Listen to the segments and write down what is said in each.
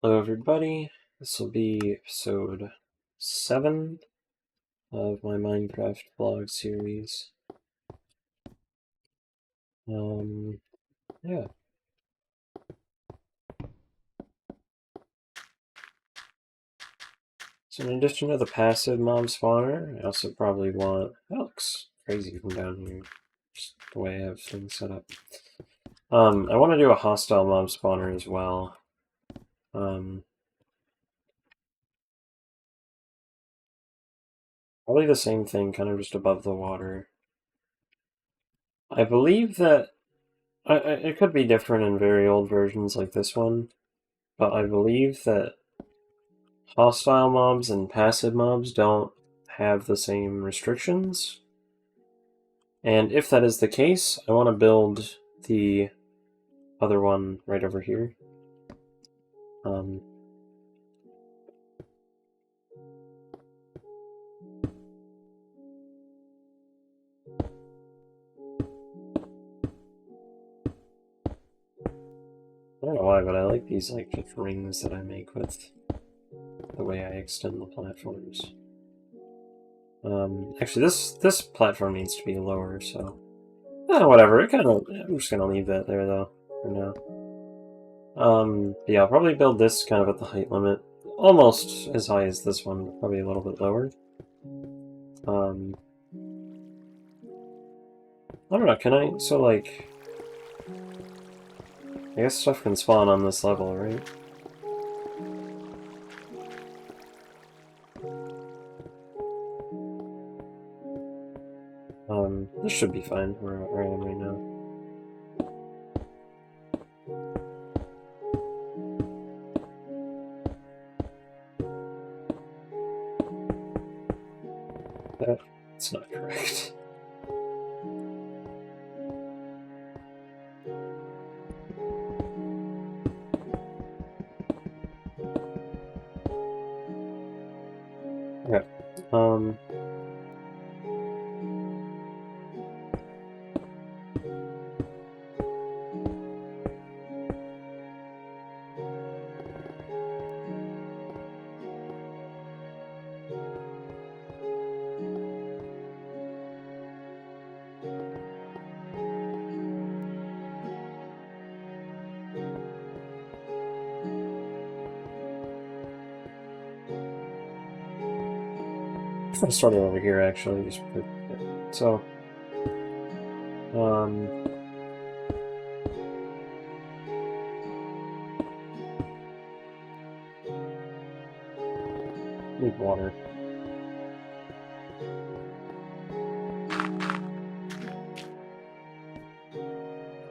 Hello everybody, this will be episode 7 of my Minecraft vlog series. Yeah. So in addition to the passive mob spawner, I also probably want... That looks crazy from down here, just the way I have things set up. I want to do a hostile mob spawner as well. Probably the same thing, kind of just above the water. I believe that it could be different in very old versions like this one, but I believe that hostile mobs and passive mobs don't have the same restrictions. And if that is the case, I want to build the other one right over here. I don't know why, but I like these like just rings that I make with the way I extend the platforms. Actually, this platform needs to be lower, so whatever. I'm just gonna leave that there though for now. Yeah, I'll probably build this kind of at the height limit, almost as high as this one, but probably a little bit lower. I don't know, can I... So, like... I guess stuff can spawn on this level, right? This should be fine where I am right now. That's not correct. Okay. I'm starting over here, actually. Just put, so... Need water.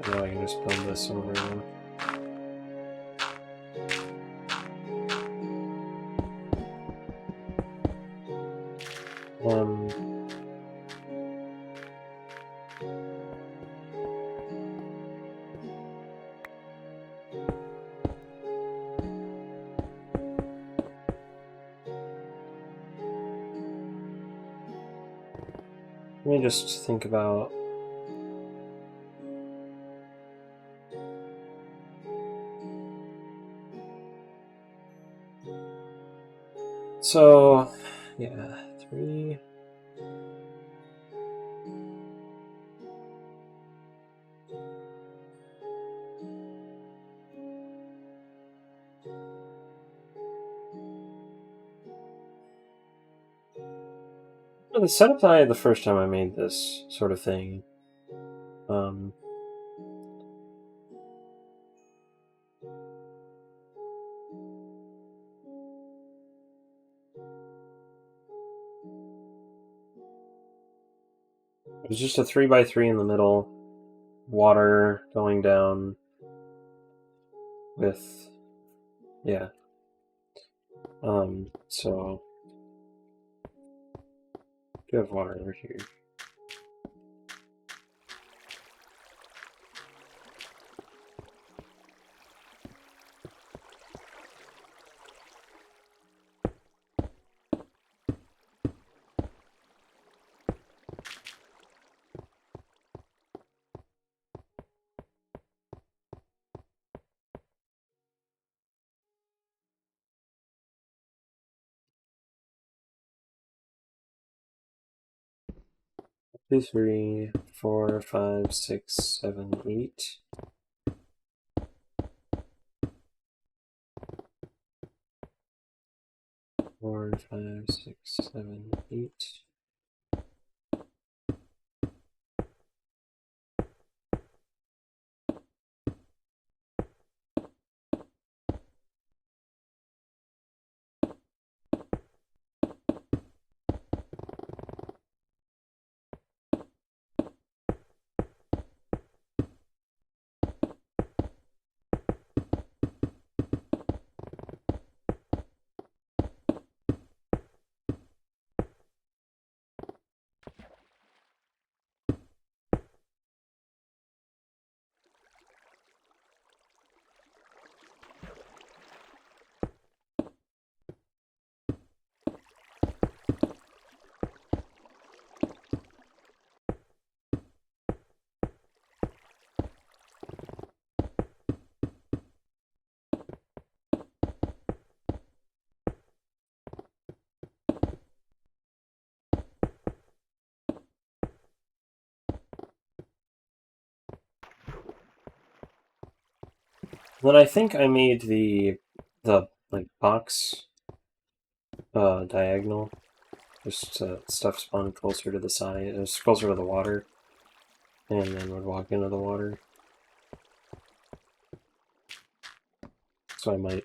Now I can just build this over there. Let me just think about... So... Yeah, 3... The setup that I had the first time I made this sort of thing, it was just a 3x3 in the middle, water going down with, yeah. So, do have water over here. 2, 3, 4, 5, 6, 7, 8. 4, 5, 6, 7, 8. Then I think I made the like box diagonal, just stuff spawn closer to the side, it's closer to the water, and then would walk into the water. So I might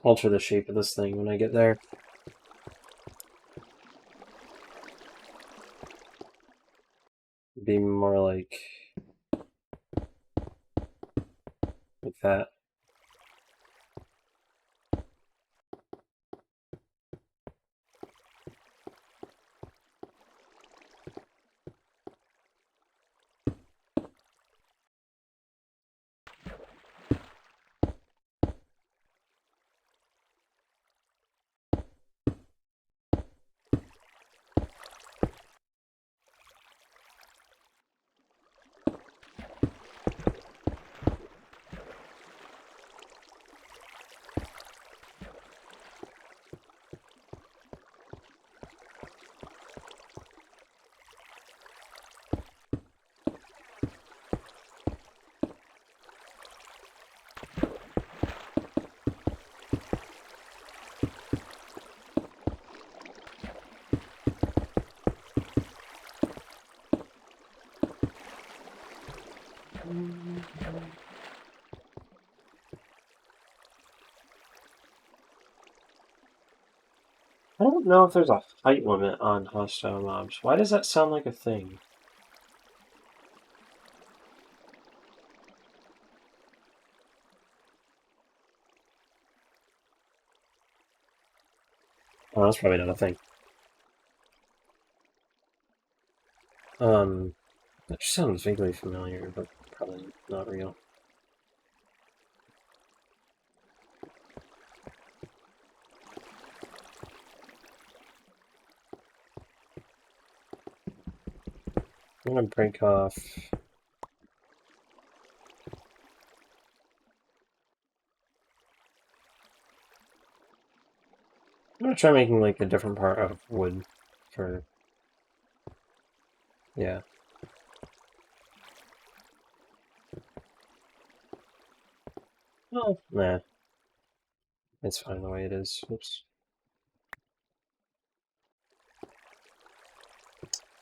alter the shape of this thing when I get there. Be more like that. I don't know if there's a height limit on hostile mobs. Why does that sound like a thing? Oh, that's probably not a thing. That just sounds vaguely familiar, but probably not real. I'm gonna break off. I'm gonna try making like a different part out of wood for. Yeah. Well, nah. It's fine the way it is. Oops.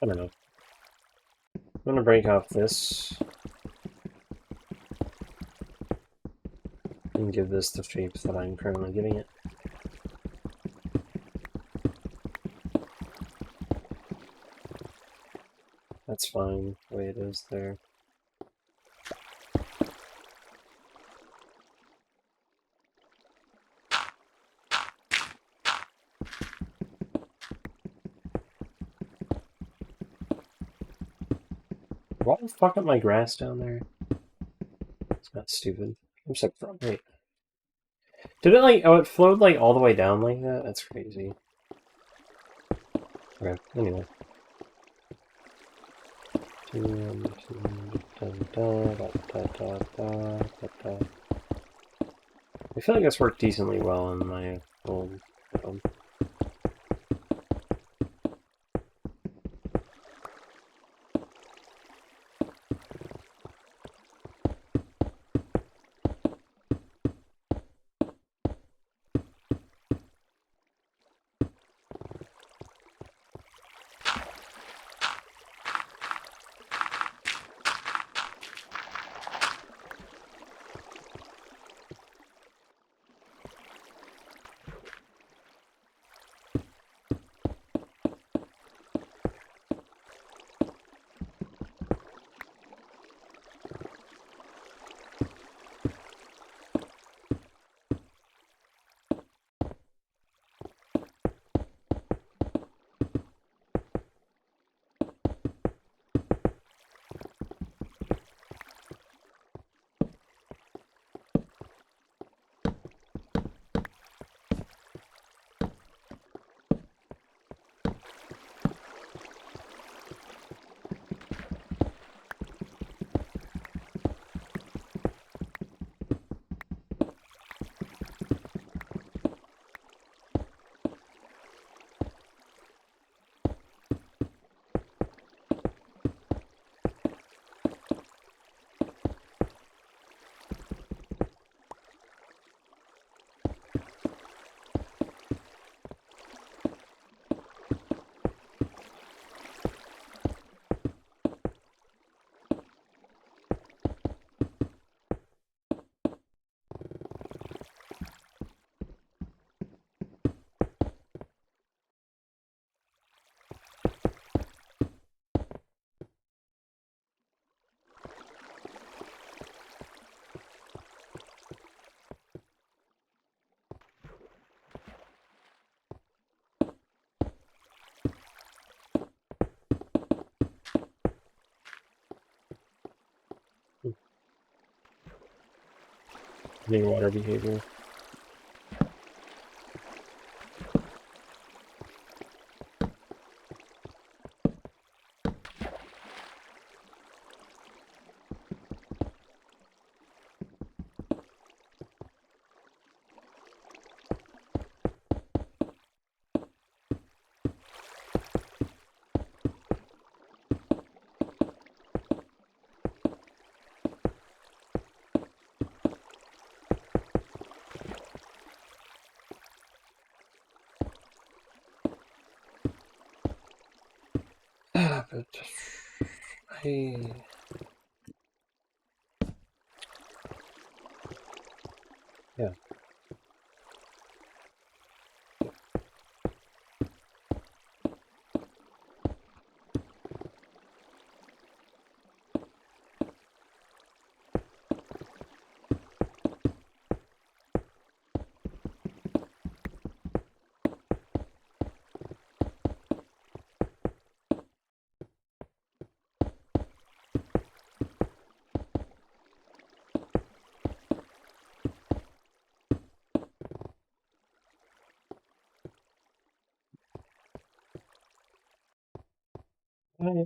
I don't know. I'm gonna break off this and give this the shape that I'm currently giving it. That's fine the way it is there. Why the fuck up my grass down there? It's not stupid. I'm so wait. Did it like, oh, it flowed like all the way down like that? That's crazy. Okay, anyway. I feel like this worked decently well on my old film. Any water behavior. But yeah.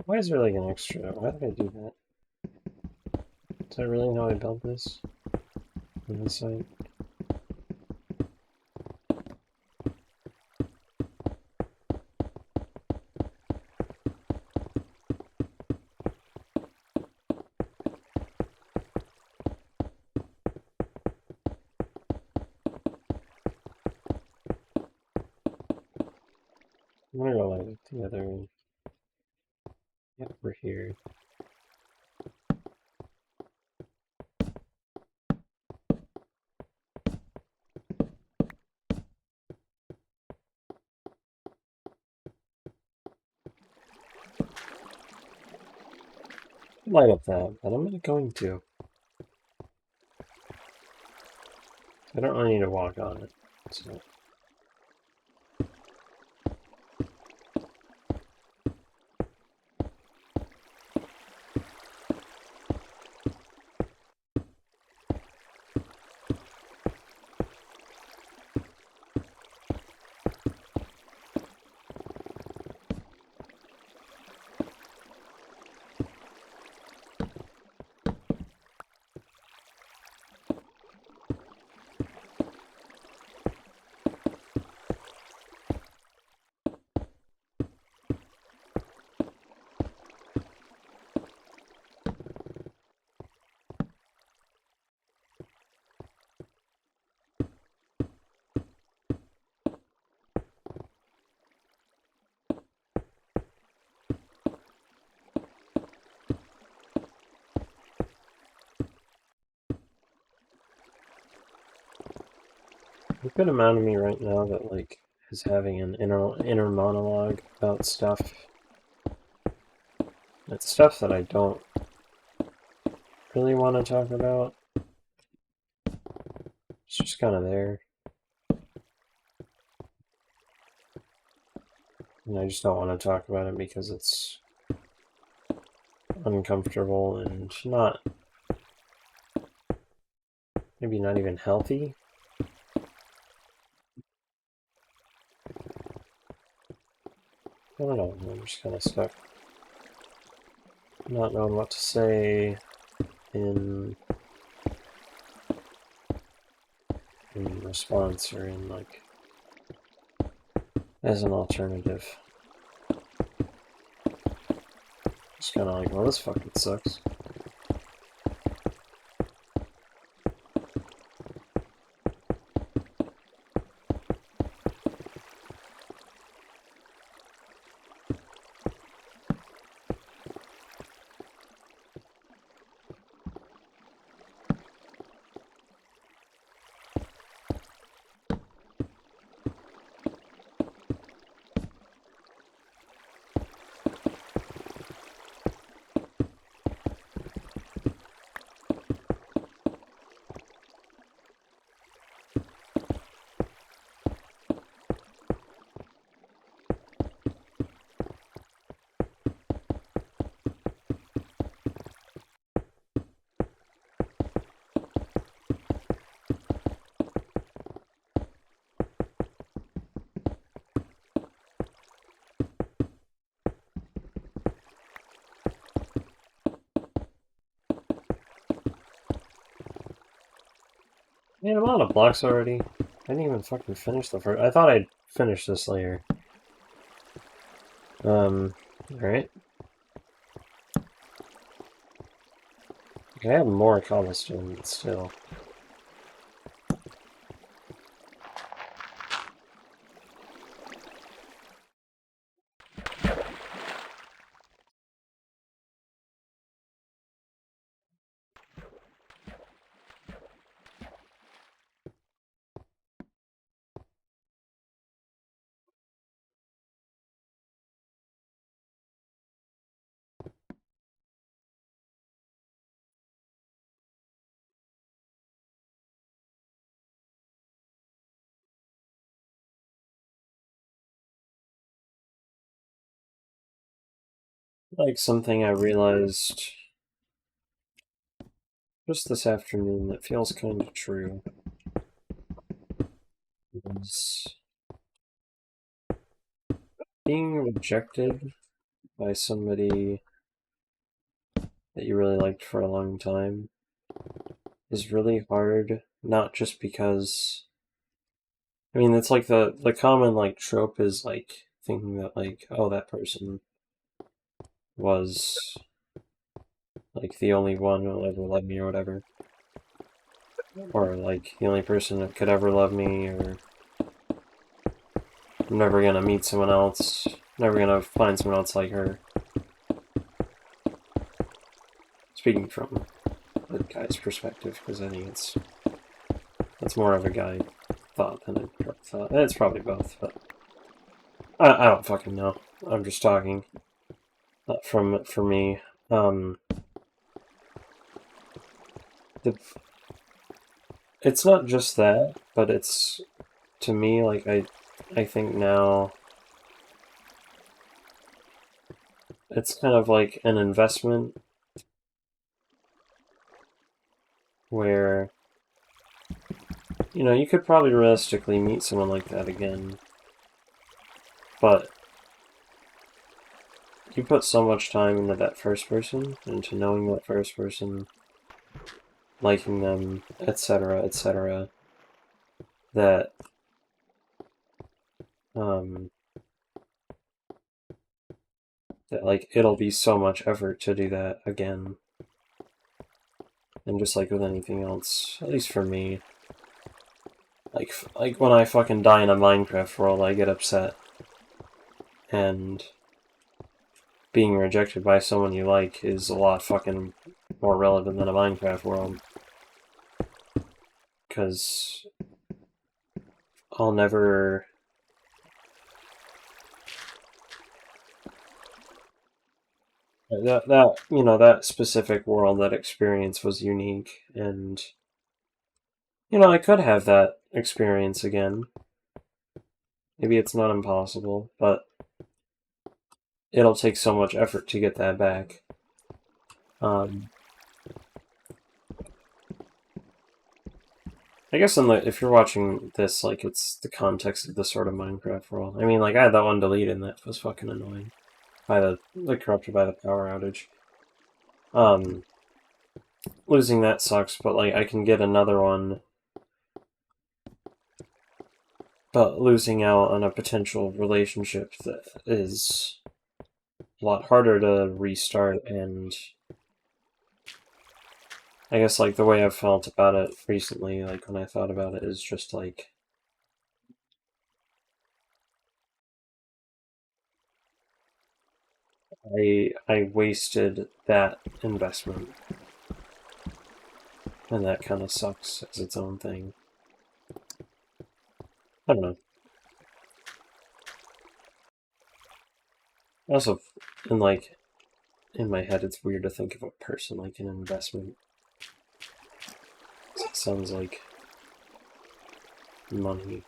Why is there like an extra? Why did I do that? Is that really how I built this? On this side? I'm gonna go like the other. Yep, we're here. Light up that, but I'm not going to. I don't really need to walk on it, so. A good amount of me right now that like is having an inner monologue about stuff. It's stuff that I don't really want to talk about. It's just kind of there. And I just don't want to talk about it because it's uncomfortable and not, maybe not even healthy. I don't know, I'm just kind of stuck. Not knowing what to say in response or in like as an alternative. Just kind of like, well, this fucking sucks. Man, I'm out of blocks already. I didn't even fucking finish the first. I thought I'd finish this layer. Alright. I have more cobblestone, but still. Like something I realized just this afternoon that feels kind of true is being rejected by somebody that you really liked for a long time is really hard, not just because I mean it's like the common like trope is like thinking that like, oh, that person was like the only one who'll ever love me or whatever. Or like the only person that could ever love me, or I'm never gonna meet someone else, never gonna find someone else like her. Speaking from the guy's perspective, because I think it's more of a guy thought than a girl thought. It's probably both, but I don't fucking know. I'm just talking for me. It's not just that, but it's to me like I think now it's kind of like an investment where you know you could probably realistically meet someone like that again, but you put so much time into that first person, into knowing that first person, liking them, etc., that that like it'll be so much effort to do that again. And just like with anything else, at least for me, like when I fucking die in a Minecraft world, I get upset. And being rejected by someone you like is a lot fucking more relevant than a Minecraft world. Because I'll never... That you know, that specific world, that experience was unique, and you know, I could have that experience again. Maybe it's not impossible, but it'll take so much effort to get that back. I guess if you're watching this, like, it's the context of the sort of Minecraft world. I mean, like, I had that one deleted, and that was fucking annoying. Corrupted by the power outage. Losing that sucks, but, like, I can get another one. But losing out on a potential relationship that is a lot harder to restart, and I guess, like, the way I've felt about it recently, like, when I thought about it, is just, like, I wasted that investment. And that kind of sucks as its own thing. I don't know. Also, in my head, it's weird to think of a person like an investment. It sounds like money.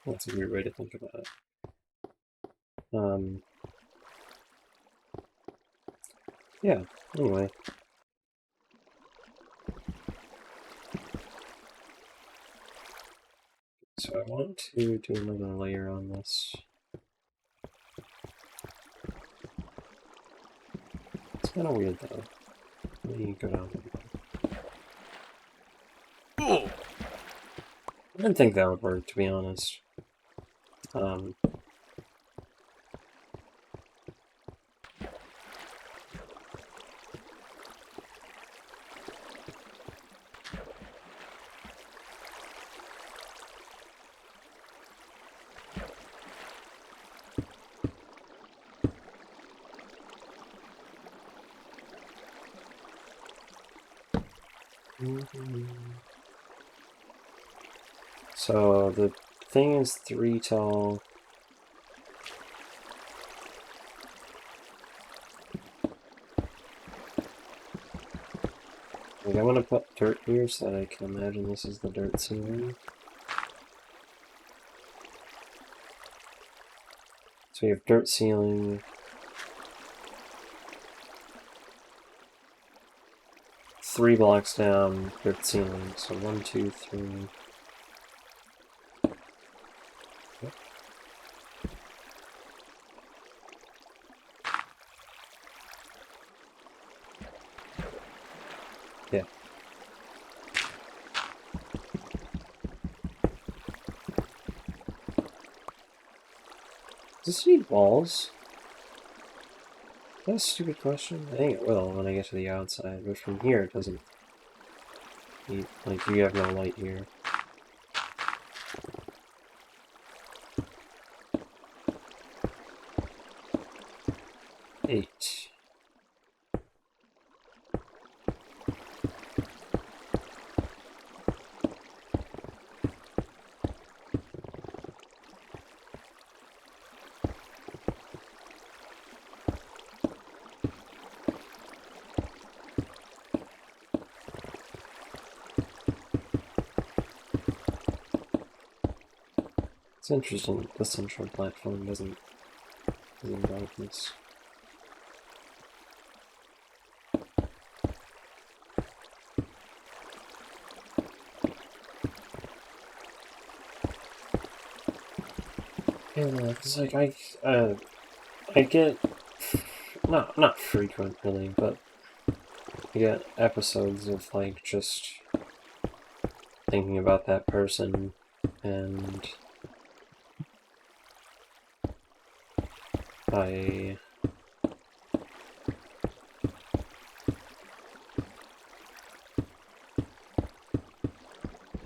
That's a weird way to think about it. Yeah, anyway. So I want to do another layer on this. It's kind of weird though. Let me go down. I didn't think that would work, to be honest. So the thing is 3 tall. Like, I'm gonna put dirt here so that I can imagine this is the dirt ceiling. So we have dirt ceiling. Three blocks down, dirt ceiling. So 1, 2, 3. Yeah. Does this need walls? That's a stupid question. I think it will when I get to the outside, but from here it doesn't need, like, you have no light here. Eight. It's interesting the central platform doesn't darkness. Yeah, because like I get not frequent really, but I get episodes of like just thinking about that person and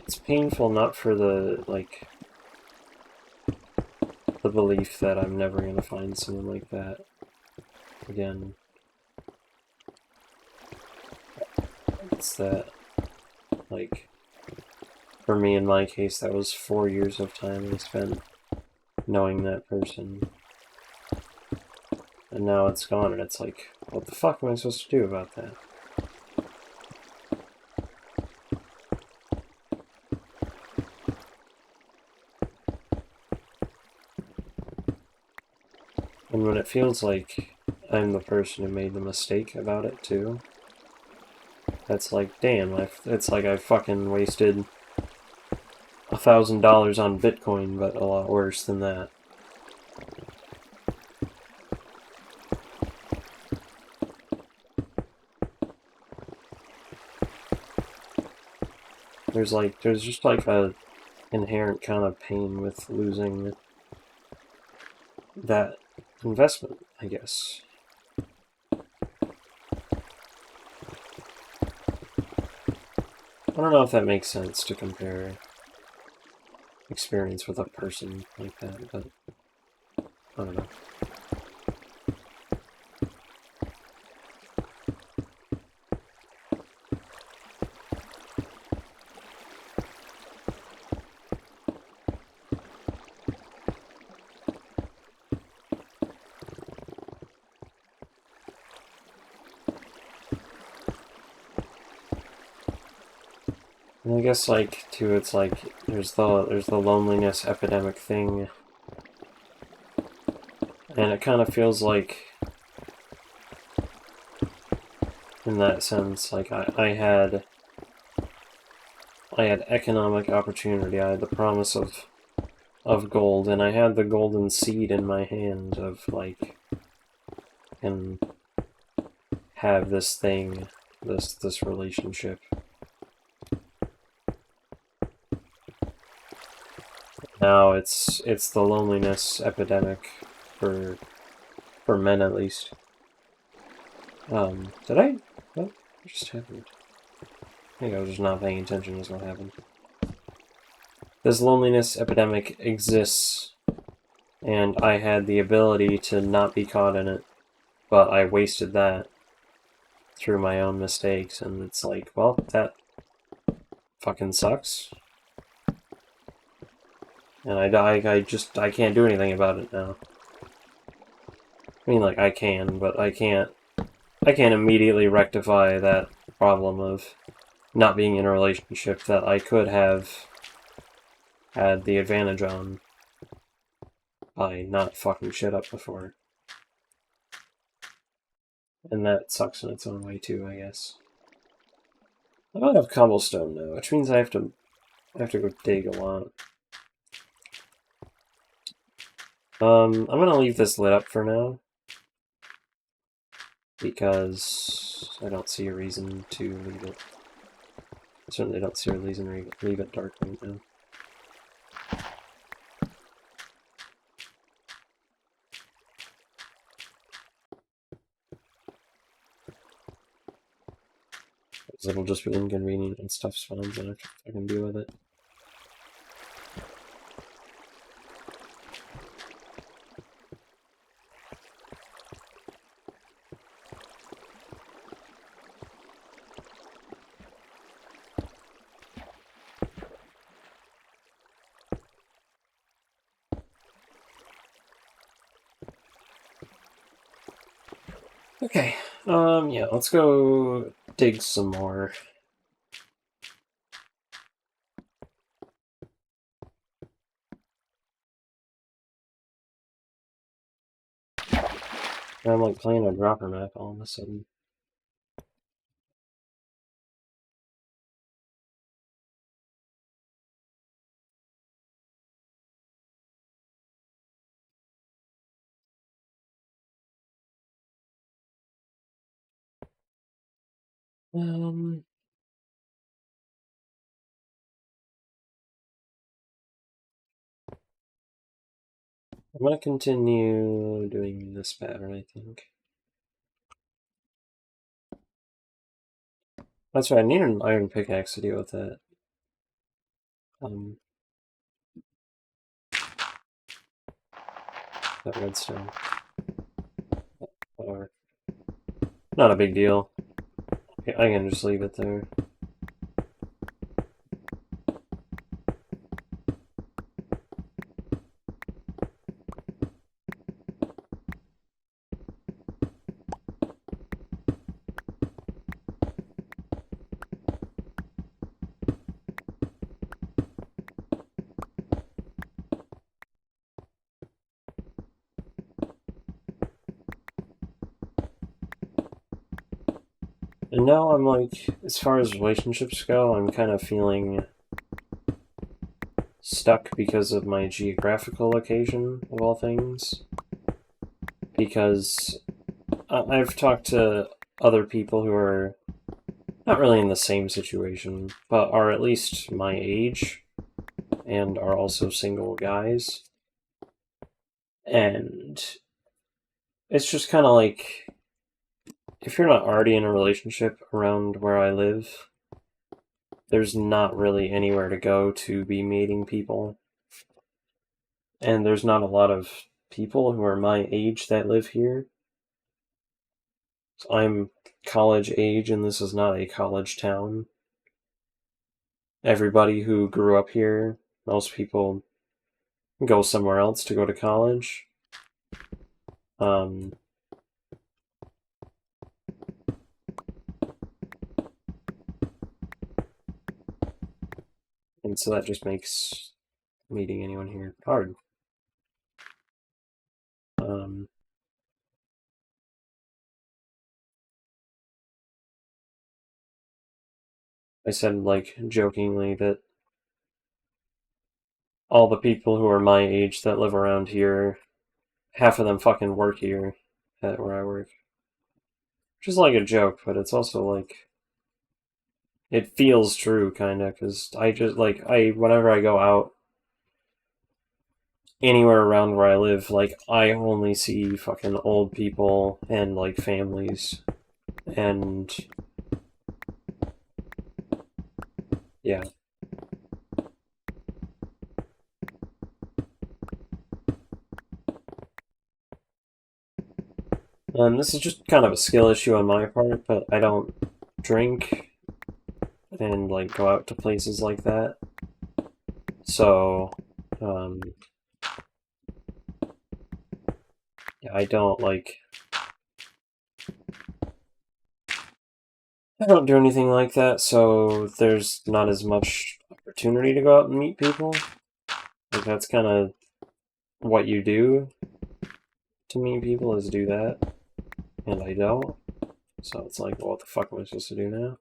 it's painful not for the like the belief that I'm never gonna find someone like that again. It's that, like, for me in my case, that was 4 years of time I spent knowing that person. And now it's gone, and it's like, what the fuck am I supposed to do about that? And when it feels like I'm the person who made the mistake about it, too, that's like, damn, it's like I fucking wasted $1,000 on Bitcoin, but a lot worse than that. There's just like a inherent kind of pain with losing that investment, I guess. I don't know if that makes sense to compare experience with a person like that, but I don't know. And I guess, like, too, it's like there's the loneliness epidemic thing, and it kind of feels like, in that sense, like I had economic opportunity, I had the promise of gold, and I had the golden seed in my hand of like, and have this thing, this relationship. Now it's the loneliness epidemic for men at least. What just happened? I think I was just not paying attention is what happened. This loneliness epidemic exists, and I had the ability to not be caught in it, but I wasted that through my own mistakes, and it's like, well, that fucking sucks. And I can't do anything about it now. I mean, like, I can, but I can't immediately rectify that problem of not being in a relationship that I could have had the advantage on by not fucking shit up before. And that sucks in its own way too, I guess. I don't have cobblestone now, which means I have to go dig a lot. I'm gonna leave this lit up for now, because I don't see a reason to leave it. I certainly don't see a reason to leave it dark right now. Because it'll just be inconvenient when stuff spawns and I have to fucking deal with it. Okay, yeah, let's go dig some more. I'm like playing a dropper map all of a sudden. I'm gonna continue doing this pattern, I think. That's right, I need an iron pickaxe to deal with that. That redstone. Whatever. Not a big deal. I can just leave it there. And now I'm like, as far as relationships go, I'm kind of feeling stuck because of my geographical location, of all things. Because I've talked to other people who are not really in the same situation, but are at least my age, and are also single guys. And it's just kind of like, if you're not already in a relationship around where I live, there's not really anywhere to go to be meeting people. And there's not a lot of people who are my age that live here. So I'm college age, and this is not a college town. Everybody who grew up here, most people go somewhere else to go to college. And so that just makes meeting anyone here hard. I said, like, jokingly that all the people who are my age that live around here, half of them fucking work here at where I work. Which is like a joke, but it's also like, it feels true, kinda, because I just, like, whenever I go out, anywhere around where I live, like, I only see fucking old people and, like, families. And, yeah. This is just kind of a skill issue on my part, but I don't drink and, like, go out to places like that. So, yeah, I don't, like... I don't do anything like that, so there's not as much opportunity to go out and meet people. Like, that's kind of what you do to meet people, is do that. And I don't. So it's like, well, what the fuck am I supposed to do now?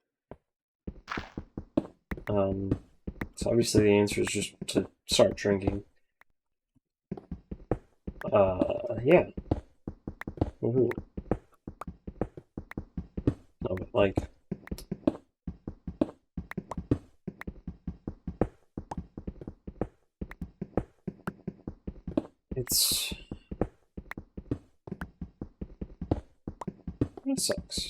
So obviously the answer is just to start drinking. Yeah. Woohoo. No, but like... It sucks.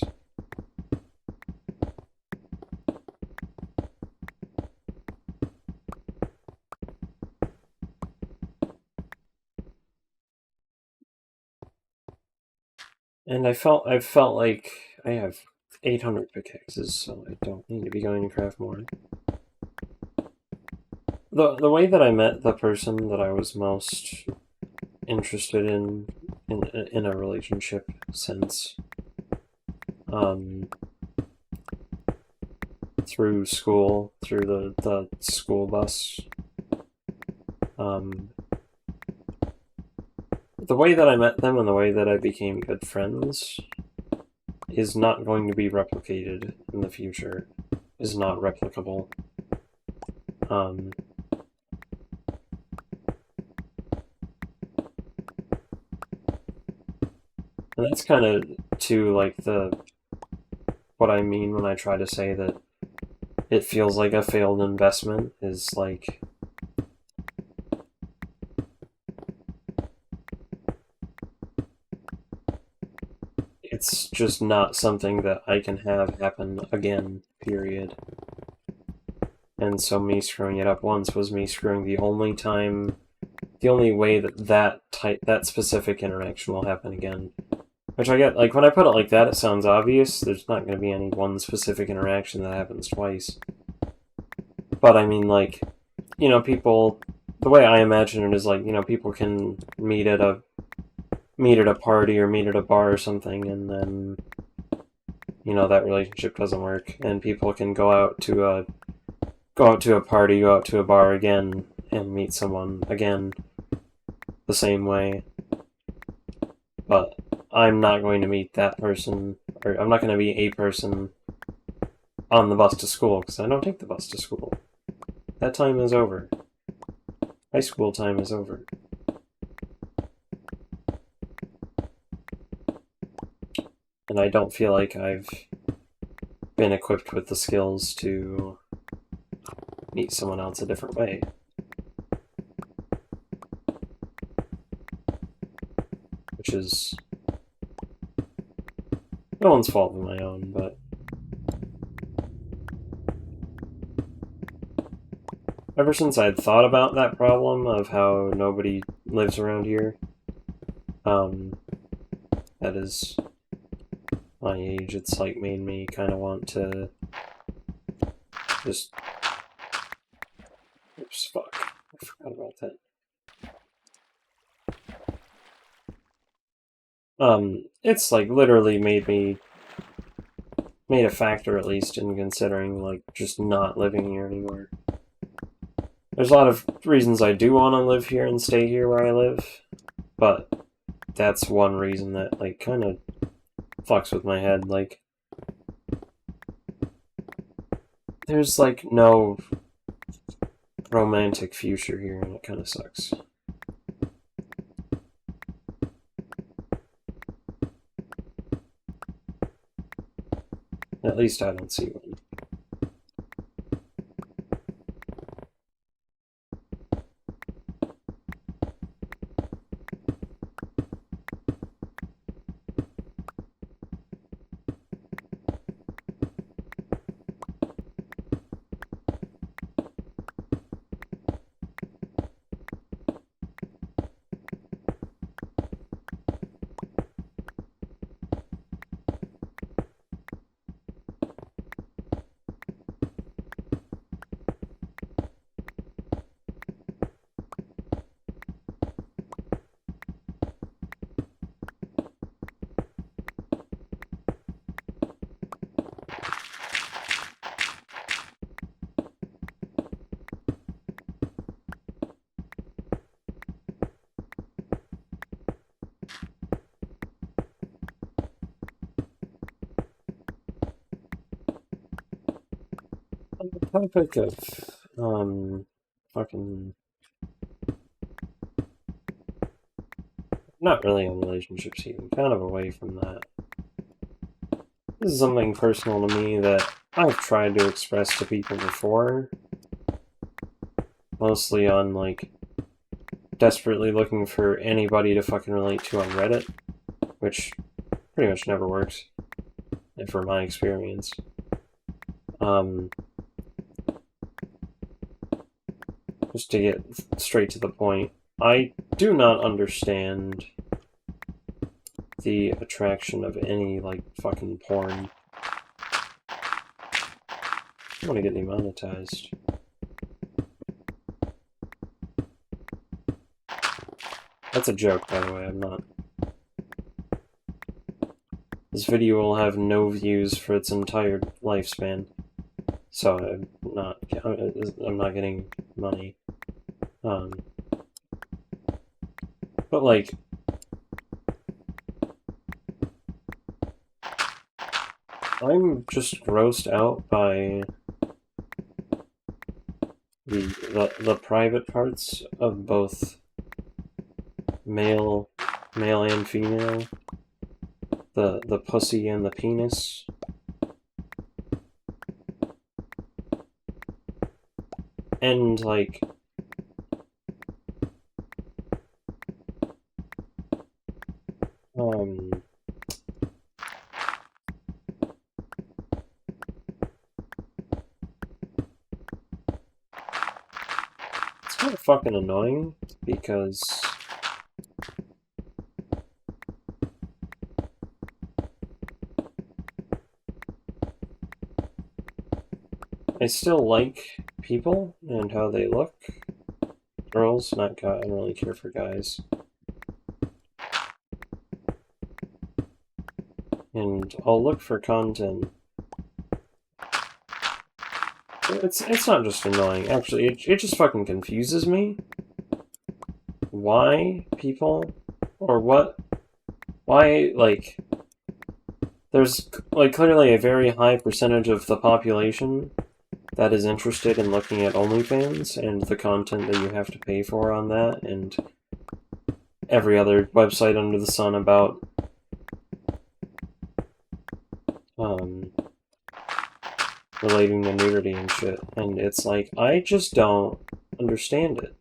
And I felt like I have 800 pickaxes, so I don't need to be going to craft more. The way that I met the person that I was most interested in a relationship sense, through school, through the school bus. The way that I met them and the way that I became good friends is not going to be replicated in the future. Is not replicable. And that's kind of to like what I mean when I try to say that it feels like a failed investment, is like it's just not something that I can have happen again, period. And so me screwing it up once was me screwing the only way that specific interaction will happen again. Which I get, like, when I put it like that, it sounds obvious. There's not going to be any one specific interaction that happens twice. But I mean, like, you know, people, the way I imagine it is like, you know, people can meet at a party or meet at a bar or something, and then, you know, that relationship doesn't work, and people can go out to a party, go out to a bar again, and meet someone again the same way. But I'm not going to meet that person, or I'm not going to be a person on the bus to school, because I don't take the bus to school. That time is over. High school time is over. And I don't feel like I've been equipped with the skills to meet someone else a different way. Which is no one's fault but my own, but ever since I'd thought about that problem of how nobody lives around here, that is my age, it's like made me kind of want to just... Oops, fuck. I forgot about that. It's like literally made a factor, at least, in considering like just not living here anymore. There's a lot of reasons I do want to live here and stay here where I live, but that's one reason that like kind of fucks with my head. Like, there's like no romantic future here, and it kind of sucks. At least I don't see one. topic of, fucking... Not really on relationships even, kind of away from that. This is something personal to me that I've tried to express to people before. Mostly on, like, desperately looking for anybody to fucking relate to on Reddit, which pretty much never works, from my experience. Just to get straight to the point, I do not understand the attraction of any, like, fucking porn. I want to get demonetized. That's a joke, by the way, I'm not. This video will have no views for its entire lifespan, so I'm not getting money. But, like, I'm just grossed out by the private parts of both male and female, the pussy and the penis. And, like, it's kind of fucking annoying, because I still like people and how they look. Girls, not guys. I don't really care for guys. And I'll look for content. It's not just annoying. Actually, it just fucking confuses me. Why people, or what? Why, like, there's, like, clearly a very high percentage of the population that is interested in looking at OnlyFans and the content that you have to pay for on that, and every other website under the sun about relating to nudity and shit. And it's like, I just don't understand it.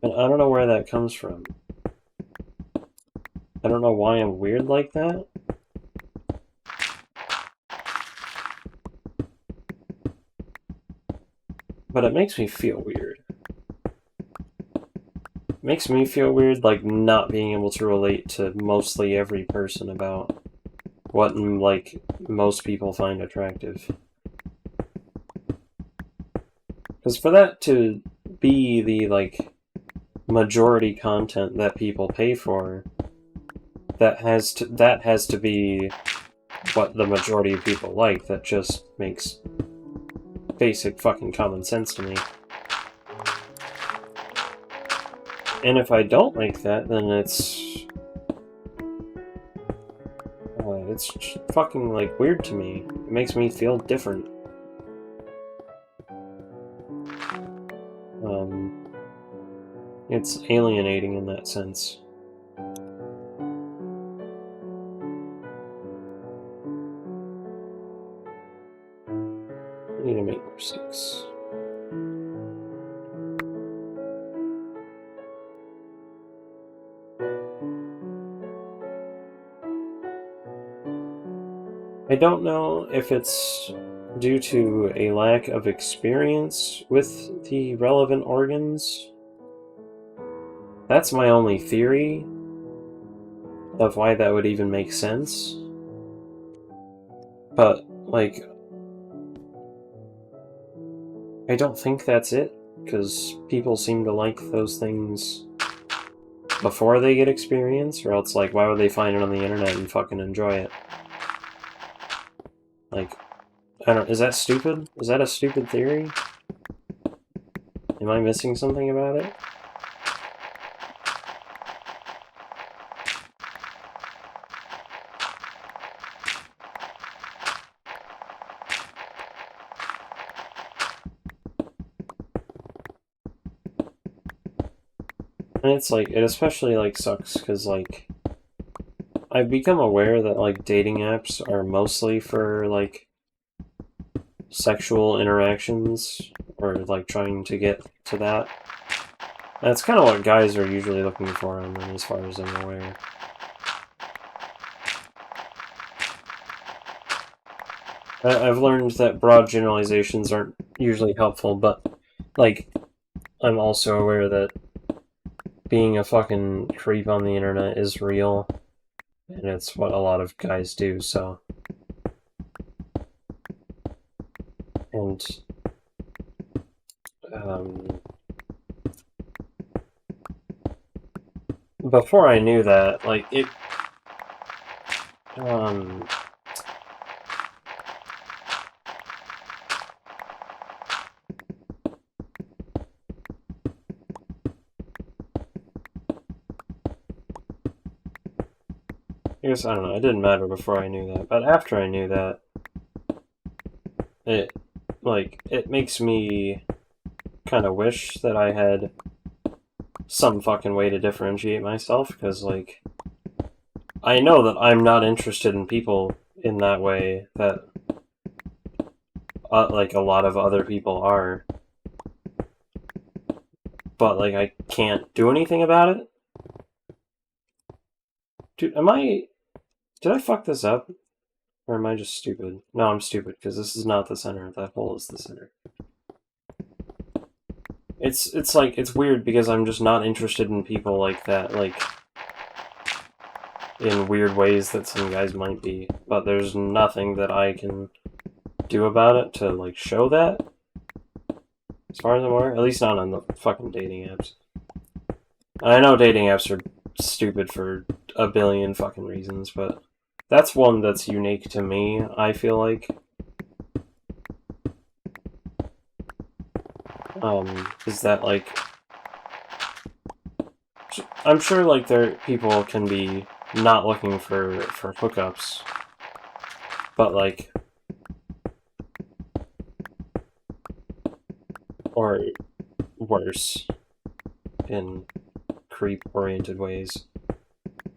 And I don't know where that comes from. I don't know why I'm weird like that. But it makes me feel weird. It makes me feel weird, like, not being able to relate to mostly every person about what, like, most people find attractive. Because for that to be the, like, majority content that people pay for, that has to be what the majority of people like. That just makes basic fucking common sense to me. And if I don't like that, then it's fucking, like, weird to me. It makes me feel different. It's alienating in that sense. I need to make more sticks. I don't know if it's due to a lack of experience with the relevant organs. That's my only theory of why that would even make sense. But, like, I don't think that's it, because people seem to like those things before they get experience, or else, like, why would they find it on the internet and fucking enjoy it? Like, I don't... Is that stupid? Is that a stupid theory? Am I missing something about it? And it's like, it especially like sucks because like I've become aware that like dating apps are mostly for like sexual interactions or like trying to get to that. That's kind of what guys are usually looking for on them, as far as I'm aware. I've learned that broad generalizations aren't usually helpful, but like I'm also aware that being a fucking creep on the internet is real, and it's what a lot of guys do, so. And before I knew that, like, it, I guess, I don't know, it didn't matter before I knew that, but after I knew that, it, like, it makes me kind of wish that I had some fucking way to differentiate myself, because, like, I know that I'm not interested in people in that way that, like, a lot of other people are. But, like, I can't do anything about it? Dude, did I fuck this up? Or am I just stupid? No, I'm stupid, because this is not the center. That hole is the center. It's like, it's weird because I'm just not interested in people like that, like, in weird ways that some guys might be. But there's nothing that I can do about it to, like, show that. As far as I'm aware. At least not on the fucking dating apps. I know dating apps are stupid for a billion fucking reasons, but that's one that's unique to me, I feel like. Is that, like, I'm sure, like, people can be not looking for hookups, but, like, or worse, in creep-oriented ways.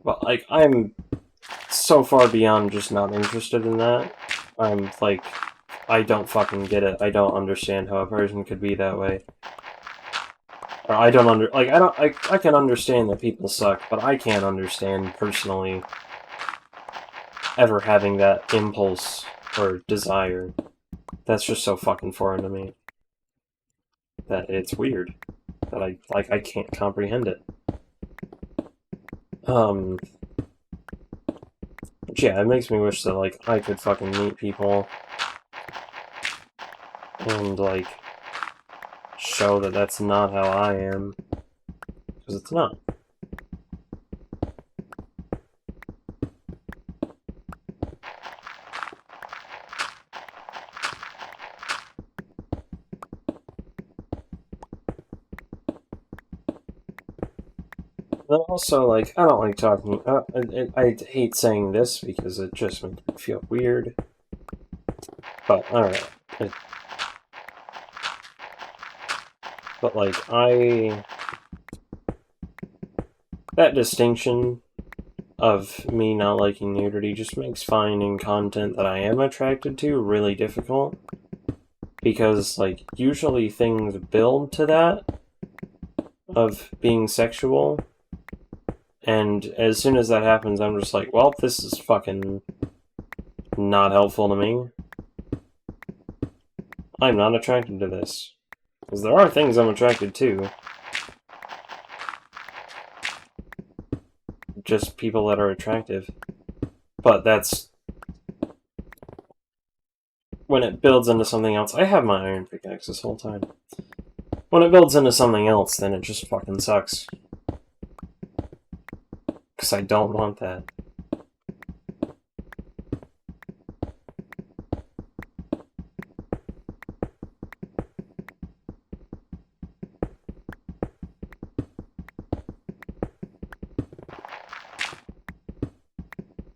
But, like, I'm so far beyond just not interested in that. I'm, like, I don't fucking get it. I don't understand how a person could be that way. Or I can understand that people suck, but I can't understand, personally, ever having that impulse or desire. That's just so fucking foreign to me. That it's weird. That I can't comprehend it. But yeah, it makes me wish that, like, I could fucking meet people and, like, show that that's not how I am. Because it's not. But also, like, I don't like talking. I hate saying this because it just makes me feel weird. But, alright. But, like, that distinction of me not liking nudity just makes finding content that I am attracted to really difficult. Because, like, usually things build to that, of being sexual. And as soon as that happens, I'm just like, well, this is fucking not helpful to me. I'm not attracted to this. Because there are things I'm attracted to. Just people that are attractive. But that's... when it builds into something else... I have my iron pickaxe this whole time. When it builds into something else, then it just fucking sucks. Because I don't want that.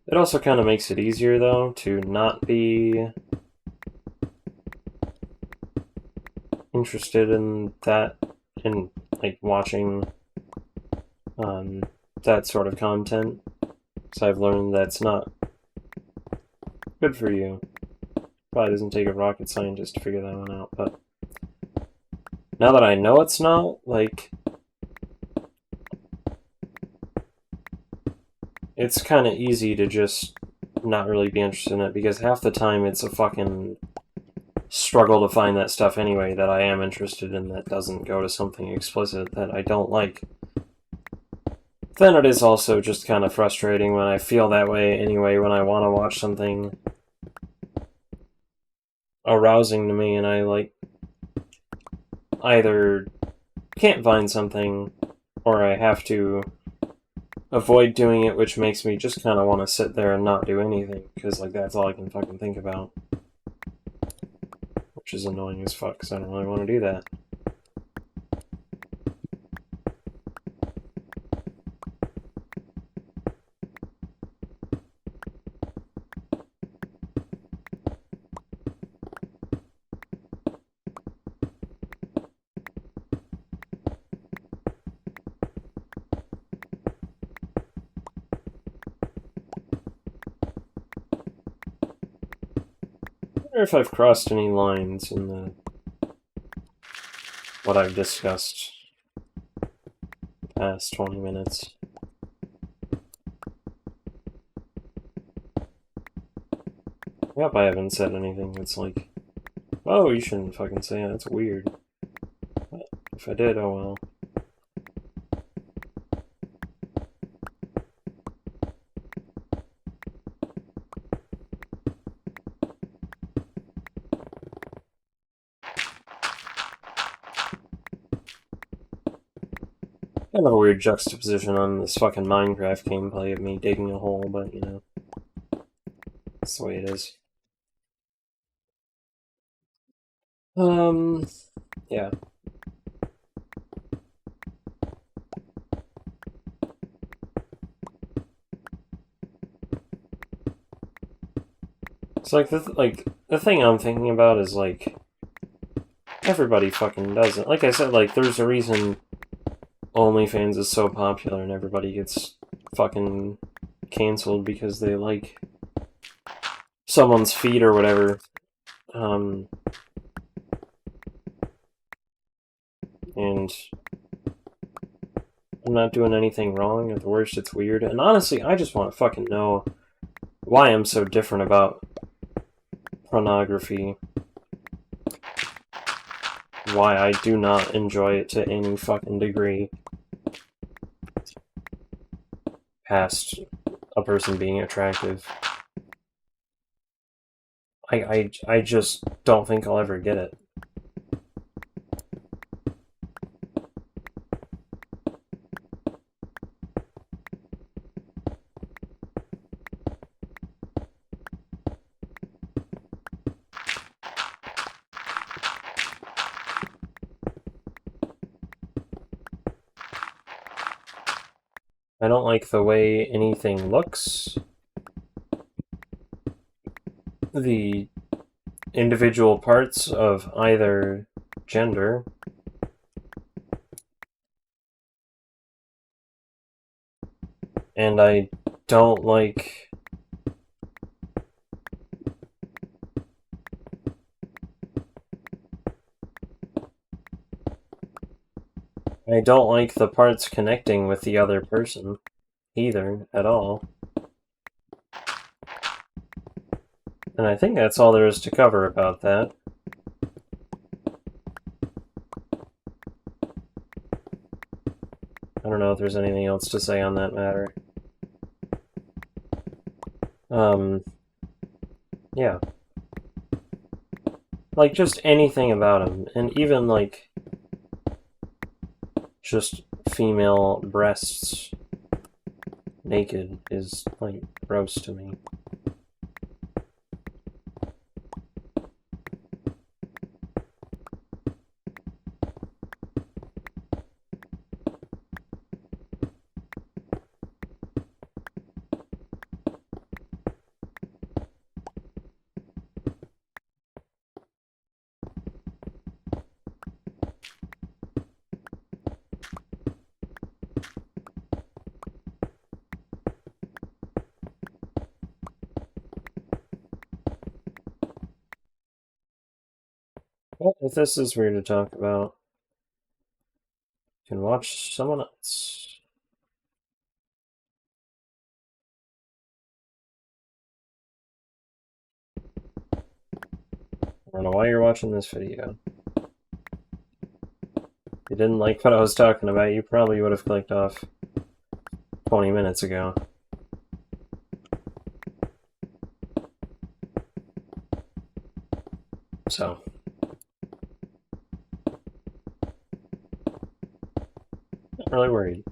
It also kind of makes it easier, though, to not be interested in that, in, like, watching that sort of content, because I've learned that's not good for you. Probably doesn't take a rocket scientist to figure that one out, but now that I know it's not, like, it's kind of easy to just not really be interested in it, because half the time it's a fucking struggle to find that stuff anyway that I am interested in that doesn't go to something explicit that I don't like. Then it is also just kind of frustrating when I feel that way anyway, when I want to watch something arousing to me and I, like, either can't find something or I have to avoid doing it, which makes me just kind of want to sit there and not do anything, because, like, that's all I can fucking think about. Which is annoying as fuck, because I don't really want to do that. I wonder if I've crossed any lines in the what I've discussed the past 20 minutes. I hope I haven't said anything that's like, oh, you shouldn't fucking say it, that's weird. But if I did, oh well. Kind of a weird juxtaposition on this fucking Minecraft gameplay of me digging a hole, but, you know, that's the way it is. Yeah. It's like, the thing I'm thinking about is, like, everybody fucking does it. Like I said, like, there's a reason OnlyFans is so popular and everybody gets fucking canceled because they like someone's feed or whatever. And I'm not doing anything wrong. At the worst, it's weird. And honestly, I just want to fucking know why I'm so different about pornography. Why I do not enjoy it to any fucking degree. Past a person being attractive. I just don't think I'll ever get it. I don't like the way anything looks. The individual parts of either gender. And I don't like the parts connecting with the other person either at all. And I think that's all there is to cover about that. I don't know if there's anything else to say on that matter. Yeah. Like, just anything about him, and even, like, just female breasts naked is, like, gross to me. Well, if this is weird to talk about, you can watch someone else. I don't know why you're watching this video. If you didn't like what I was talking about, you probably would have clicked off 20 minutes ago. So, not really worried.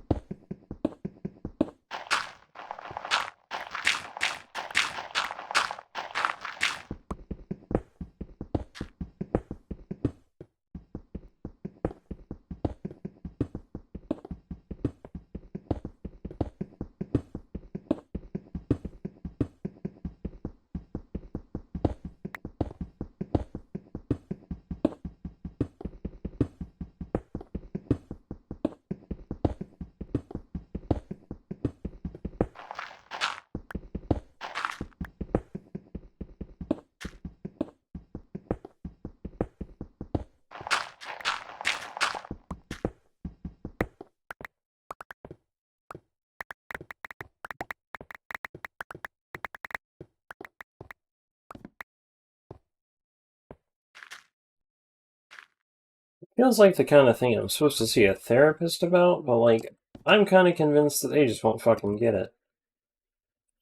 Feels like the kind of thing I'm supposed to see a therapist about, but like, I'm kind of convinced that they just won't fucking get it.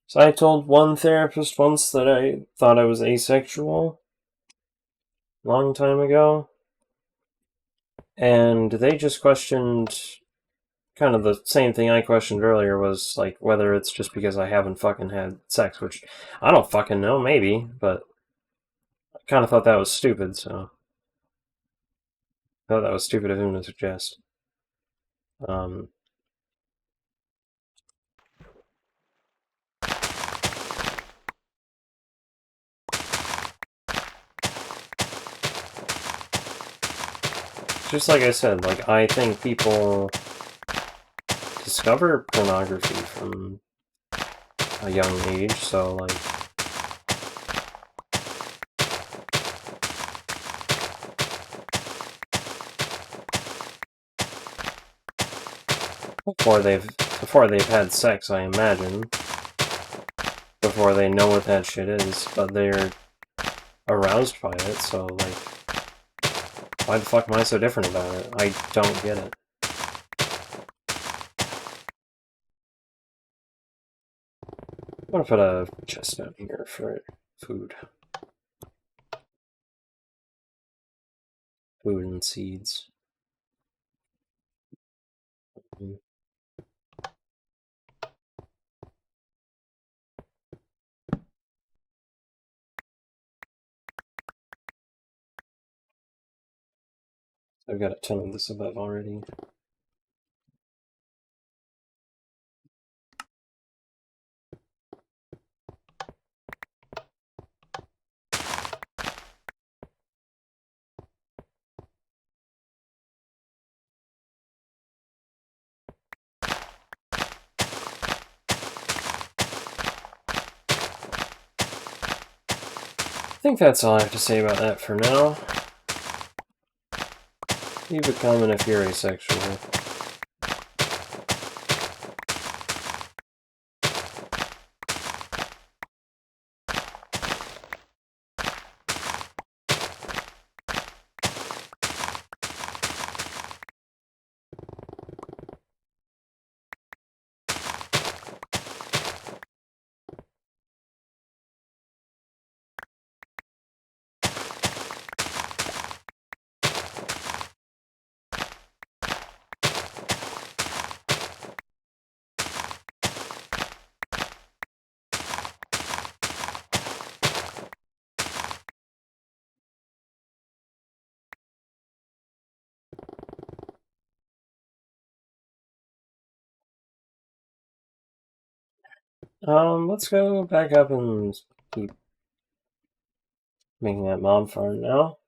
So I told one therapist once that I thought I was asexual, long time ago, and they just questioned kind of the same thing I questioned earlier, was like whether it's just because I haven't fucking had sex, which I don't fucking know, maybe, but I kind of thought that was stupid, so I thought that was stupid of him to suggest. Um, just like I said, like, I think people discover pornography from a young age, so like before they've had sex, I imagine, before they know what that shit is, but they're aroused by it, so like, why the fuck am I so different about it? I don't get it. I'm gonna put a chest down here for food. Food and seeds. Mm. I've got a ton of this above already. I think that's all I have to say about that for now. Leave a comment if you're asexual. Let's go back up and keep making that mom farm now.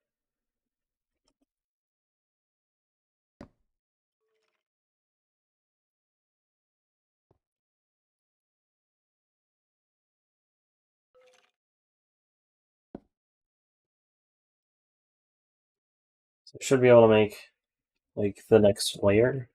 So I should be able to make, like, the next layer.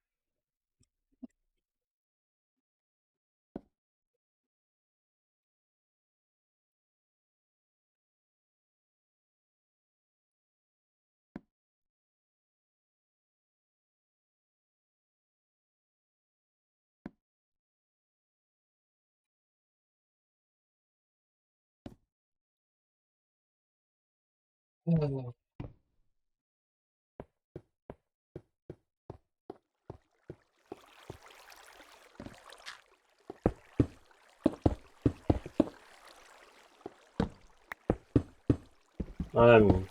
I'm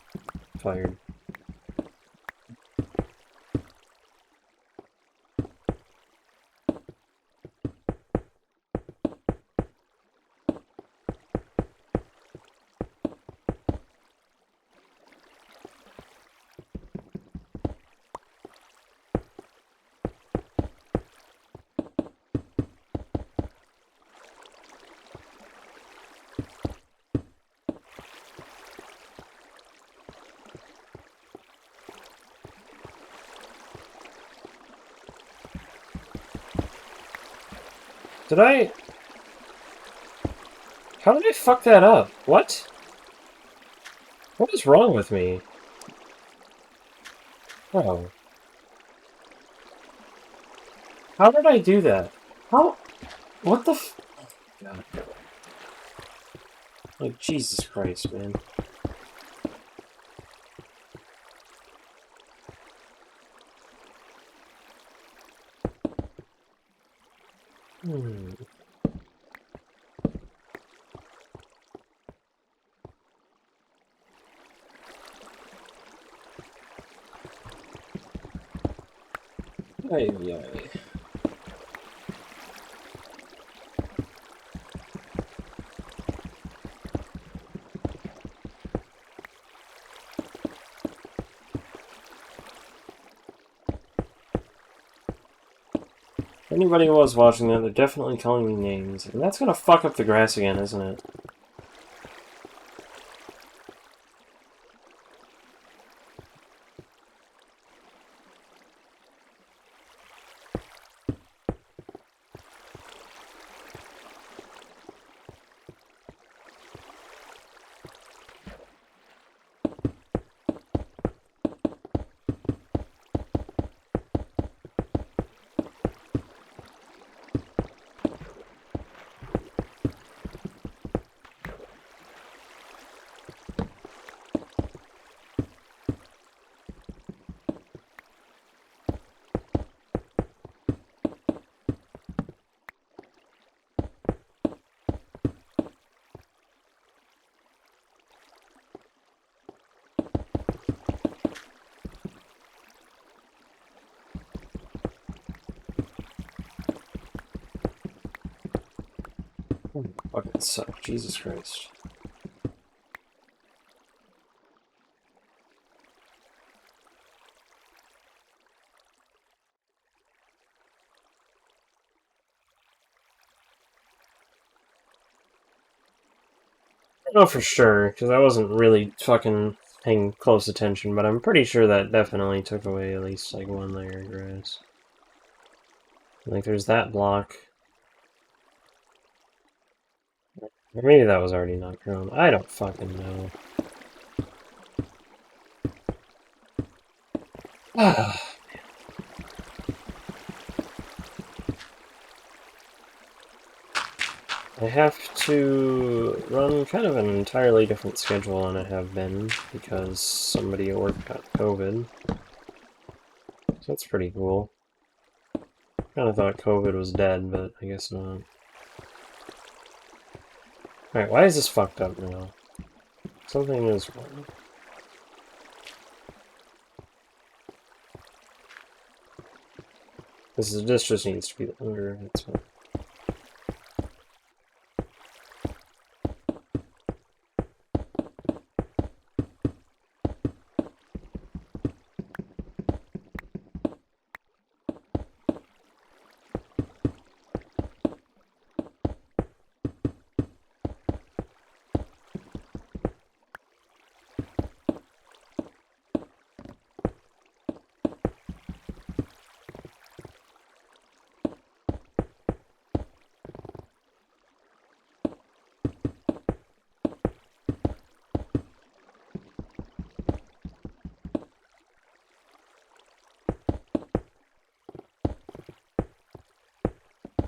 tired. Did I... How did I fuck that up? What? What is wrong with me? Oh. How did I do that? How? What the f... Oh, God. Like, Jesus Christ, man. Hmm. Ay, ay. If anybody was watching that, they're definitely calling me names. And that's gonna fuck up the grass again, isn't it? Fucking suck. Jesus Christ. I don't know for sure, because I wasn't really fucking paying close attention, but I'm pretty sure that definitely took away at least, like, one layer of grass. Like, there's that block. Or maybe that was already not grown. I don't fucking know. I have to run kind of an entirely different schedule than I have been, because somebody at work got COVID. So that's pretty cool. Kinda thought COVID was dead, but I guess not. Alright, why is this fucked up now? Something is wrong. This just needs to be longer, that's fine.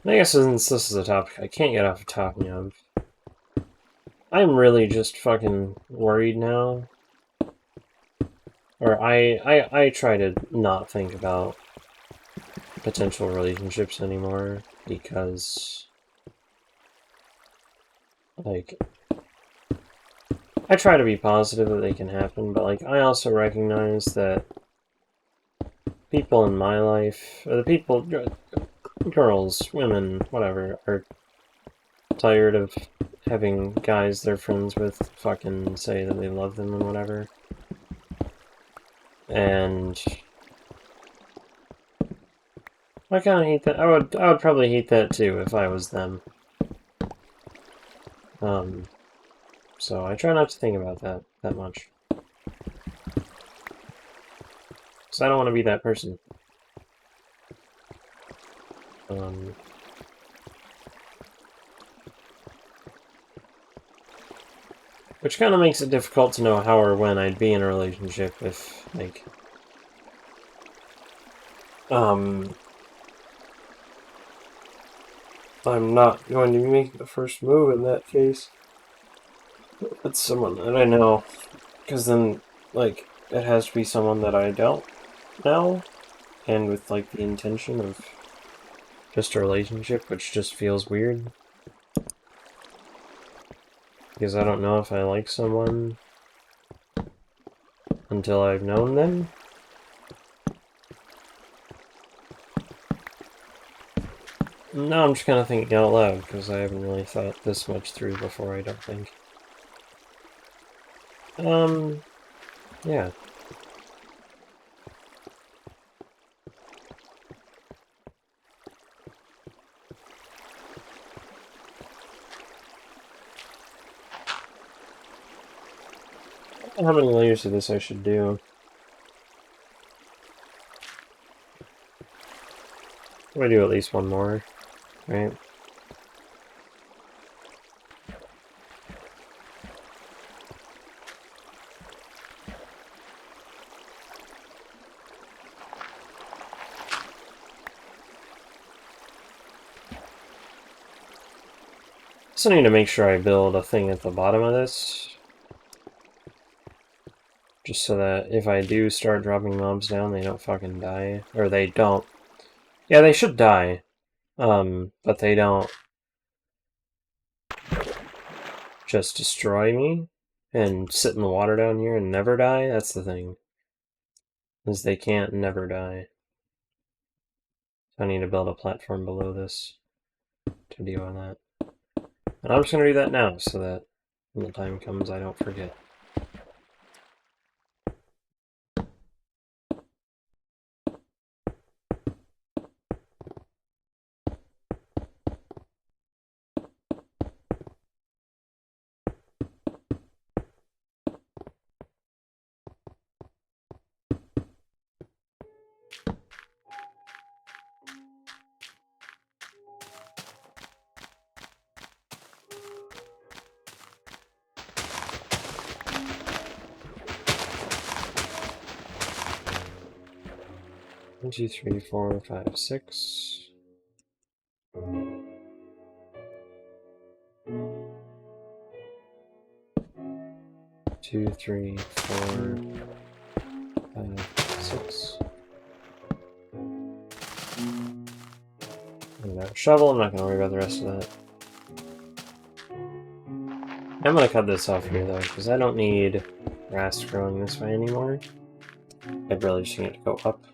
I guess since this is a topic I can't get off of talking of, I'm really just fucking worried now. Or I try to not think about potential relationships anymore because, like, I try to be positive that they can happen, but, like, I also recognize that people in my life, or the people, girls, women, whatever, are tired of having guys they're friends with fucking say that they love them and whatever. And I kind of hate that. I would probably hate that too if I was them. So I try not to think about that much. Because I don't want to be that person. Which kind of makes it difficult to know how or when I'd be in a relationship if, like, I'm not going to make the first move in that case. It's someone that I know. Because then, like, it has to be someone that I don't know, and with, like, the intention of just a relationship, which just feels weird. Because I don't know if I like someone until I've known them. No, I'm just kind of thinking out loud, because I haven't really thought this much through before, I don't think. Yeah. I don't know how many layers of this I should do. I'm gonna do at least one more, right? Also need to make sure I build a thing at the bottom of this. Just so that if I do start dropping mobs down, they don't fucking die. Or they don't. Yeah, they should die. But they don't just destroy me and sit in the water down here and never die. That's the thing. Is they can't never die. So I need to build a platform below this to deal with that. And I'm just gonna do that now so that when the time comes I don't forget. One, two, three, four, five, six. Two, three, four, five, six. And that shovel, I'm not gonna worry about the rest of that. I'm gonna cut this off here though, because I don't need grass growing this way anymore. I'd really just need it to go up.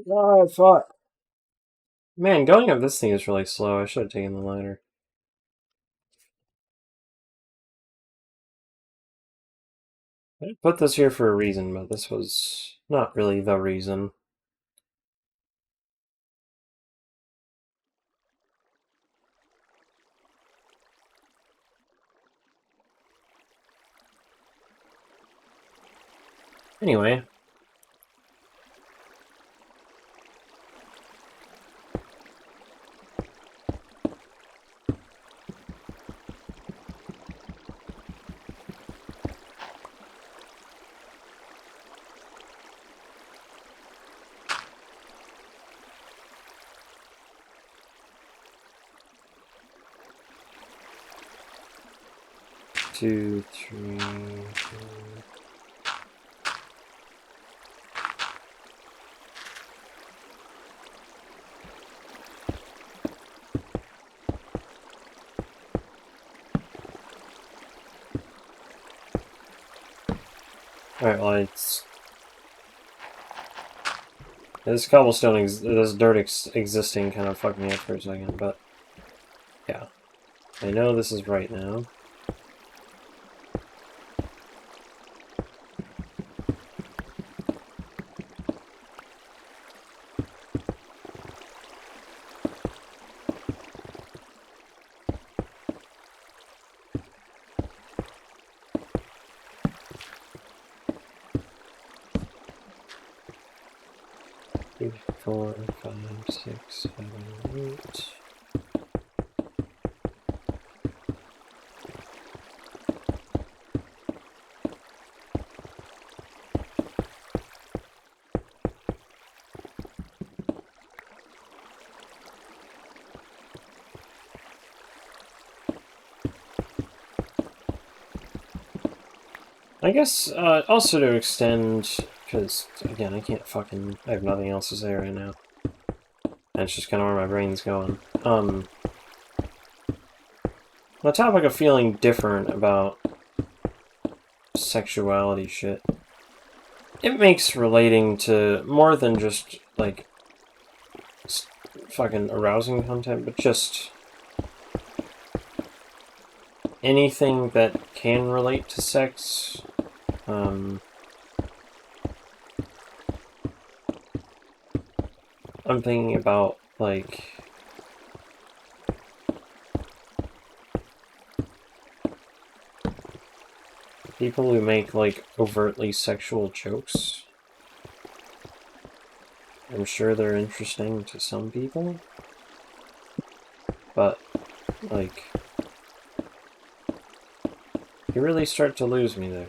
Oh, fuck. Man, going up this thing is really slow. I should have taken the ladder. I put this here for a reason, but this was not really the reason. Anyway. Two, three, four. Alright, well, it's... This cobblestone, this dirt existing kind of fucked me up for a second, but... Yeah. I know this is right now. Three, 4, 5, 6, 7, 8... I guess, also to extend, because, again, I have nothing else to say right now. And it's just kind of where my brain's going. The topic of feeling different about sexuality shit, it makes relating to more than just, like, fucking arousing content, but just anything that can relate to sex. I'm thinking about, like... people who make, like, overtly sexual jokes. I'm sure they're interesting to some people. But, like... you really start to lose me there.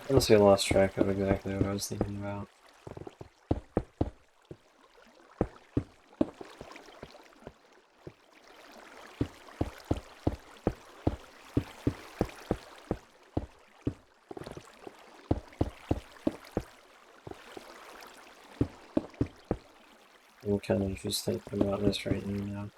Honestly, I lost track of exactly what I was thinking about. I'm kind of just thinking about this right now.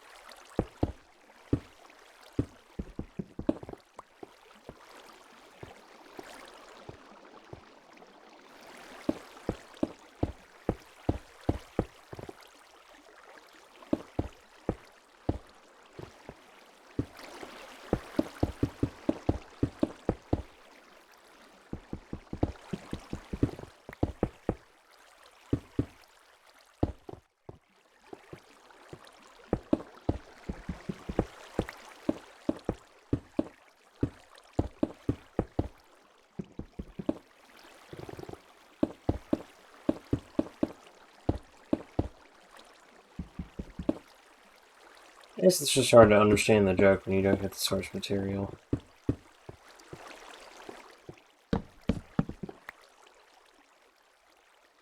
I guess it's just hard to understand the joke when you don't get the source material.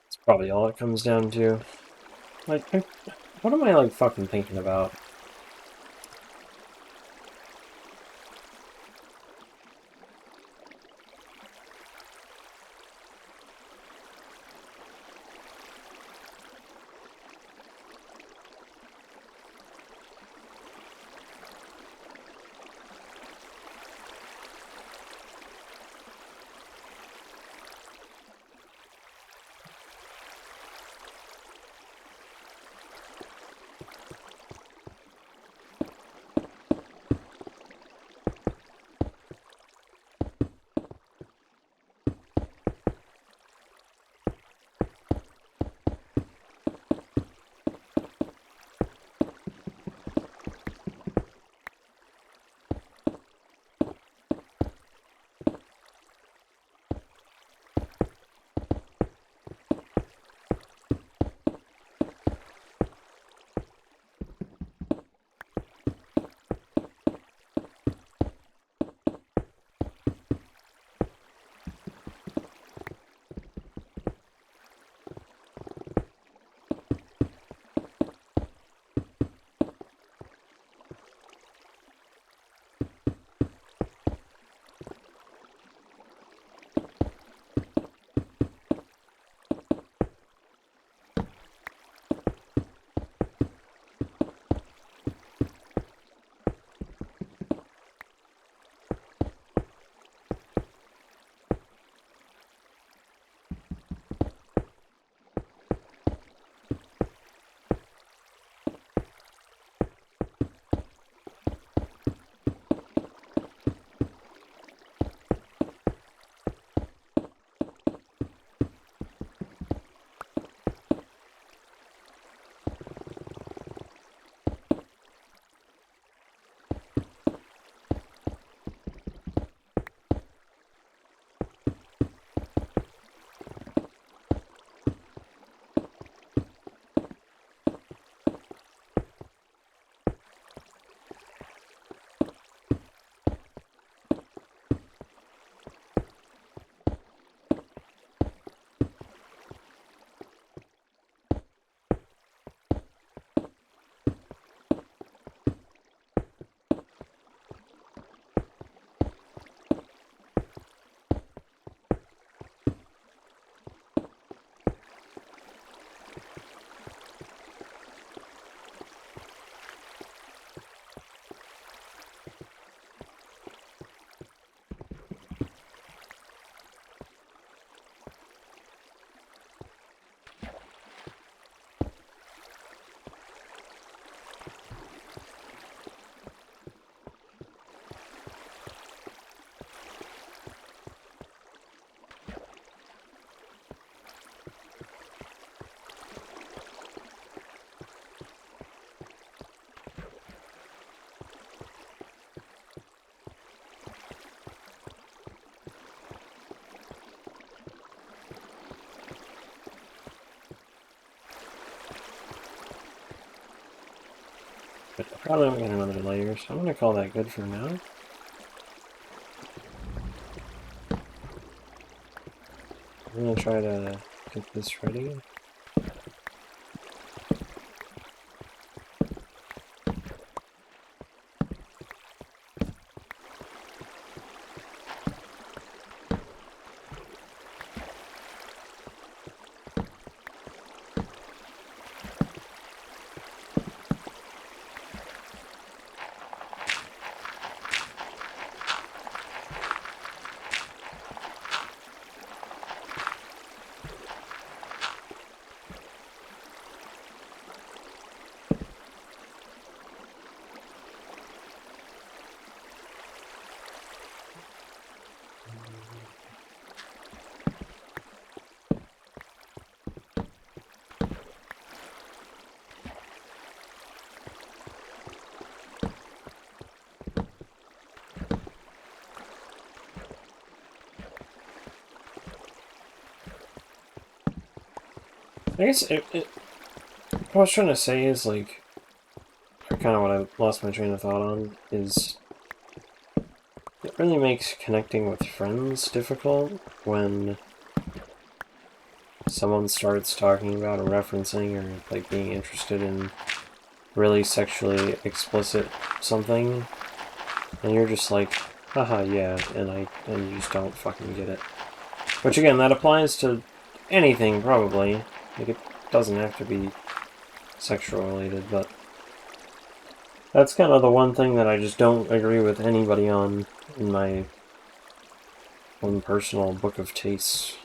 It's probably all it comes down to. Like, what am I, like, fucking thinking about? But I probably won't get another layer, so I'm gonna call that good for now. I'm gonna try to get this ready. I guess what I was trying to say is, like, or kind of what I lost my train of thought on, is it really makes connecting with friends difficult when someone starts talking about or referencing or, like, being interested in really sexually explicit something, and you're just like, haha, yeah, and you just don't fucking get it. Which, again, that applies to anything, probably. Like, it doesn't have to be sexual related, but that's kind of the one thing that I just don't agree with anybody on in my own personal book of tastes.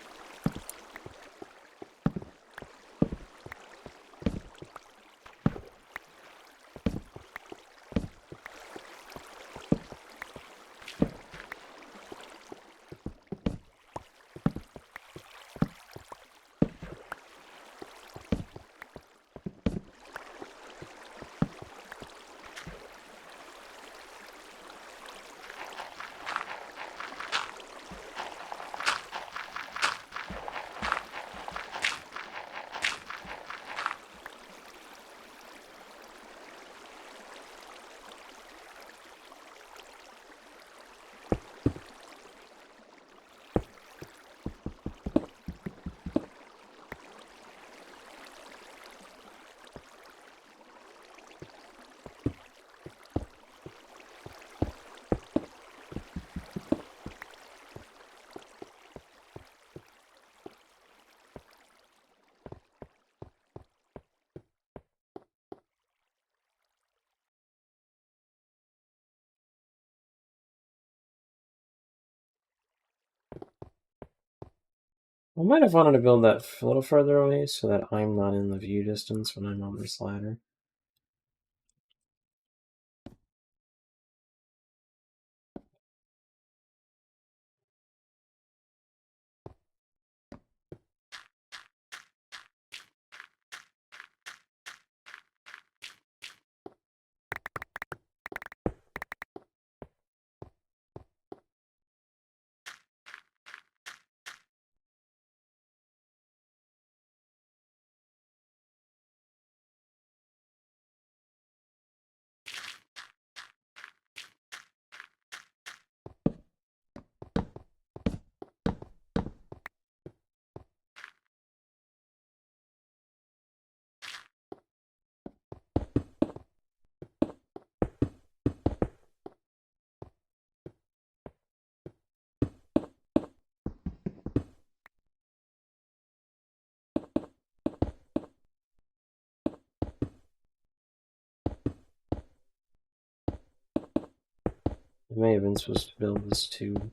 I might have wanted to build that a little further away so that I'm not in the view distance when I'm on this ladder. I may have been supposed to build this too.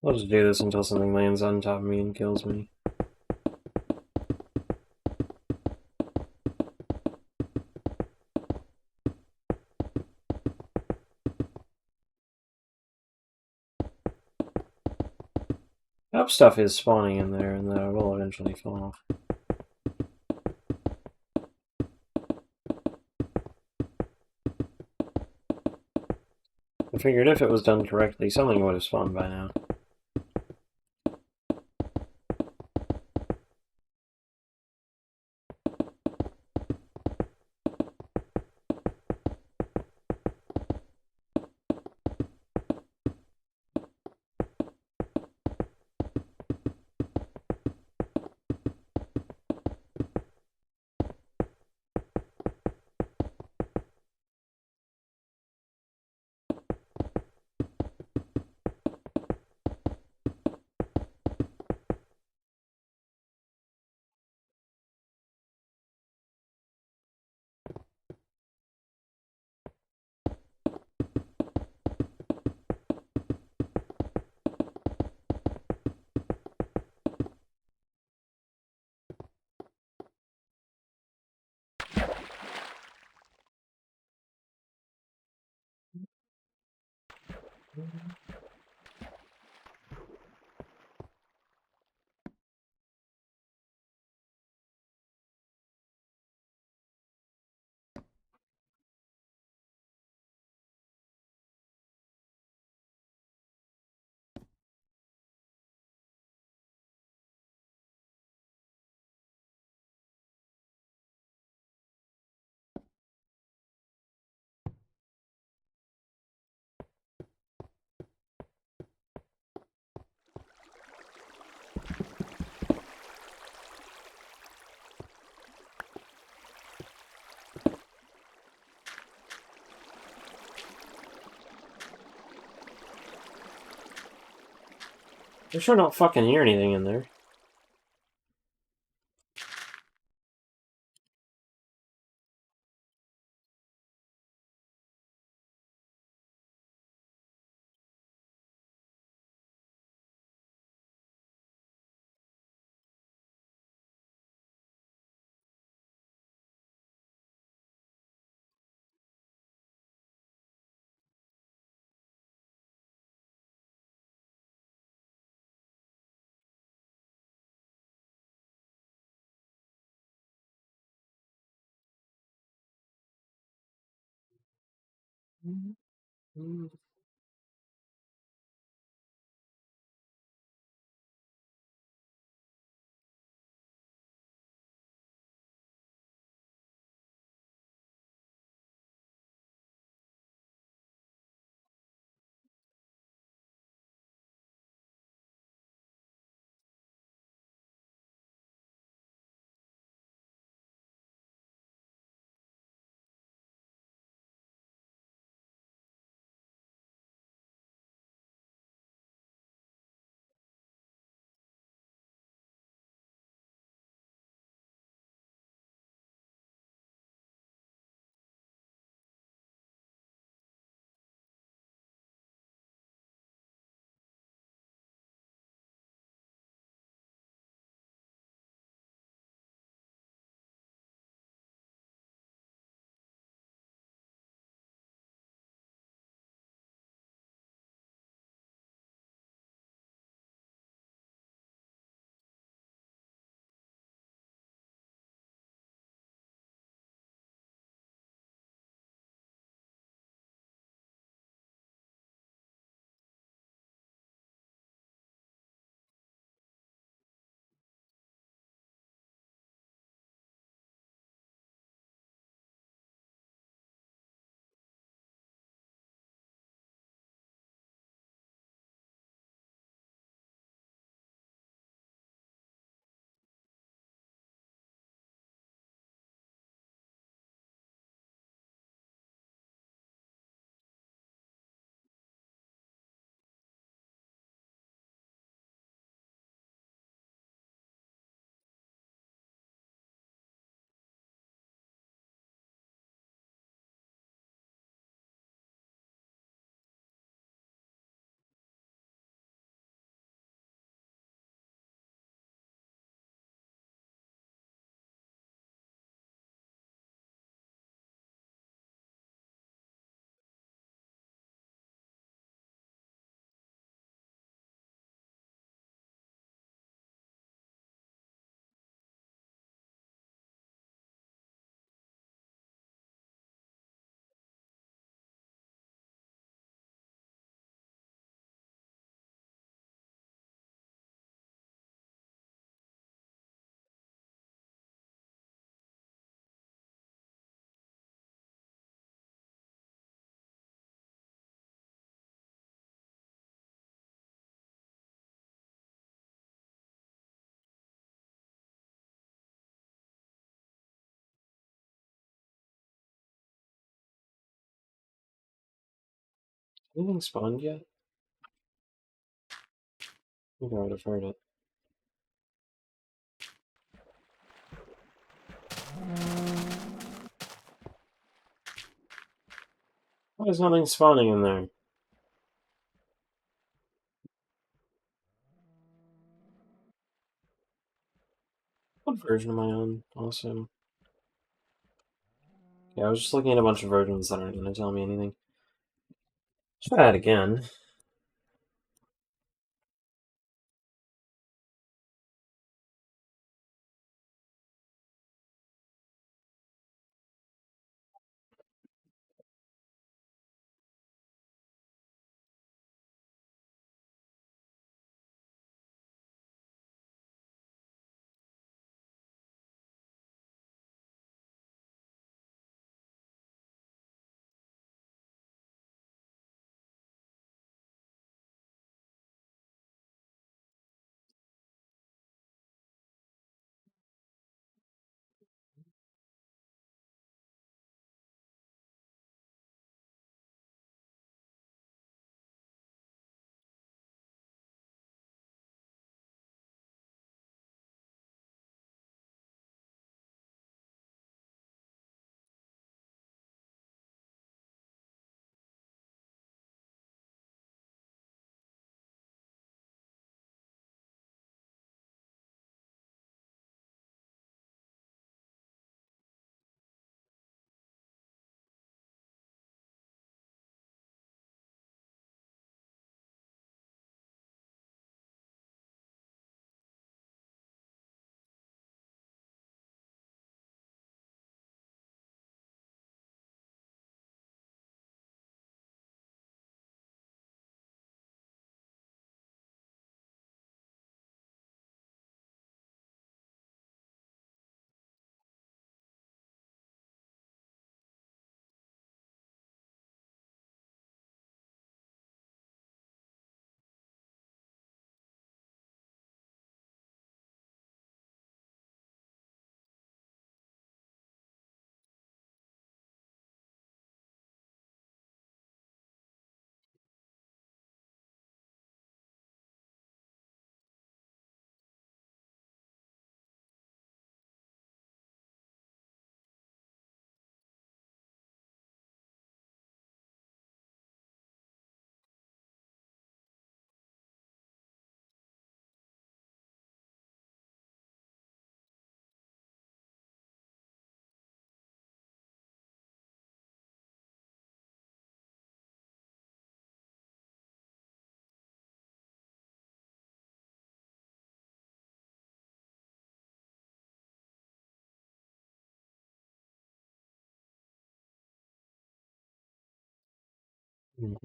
I'll just do this until something lands on top of me and kills me. I hope stuff is spawning in there and that it will eventually fall off. I figured if it was done correctly, something would have spawned by now. I sure don't fucking hear anything in there. Anything spawned yet? I think I would have heard it. Why is nothing spawning in there? What version am I on, also? Yeah, I was just looking at a bunch of versions that aren't going to tell me anything. Try that again.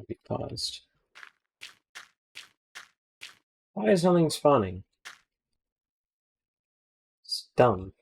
Be paused. Why is nothing spawning? It's dumb.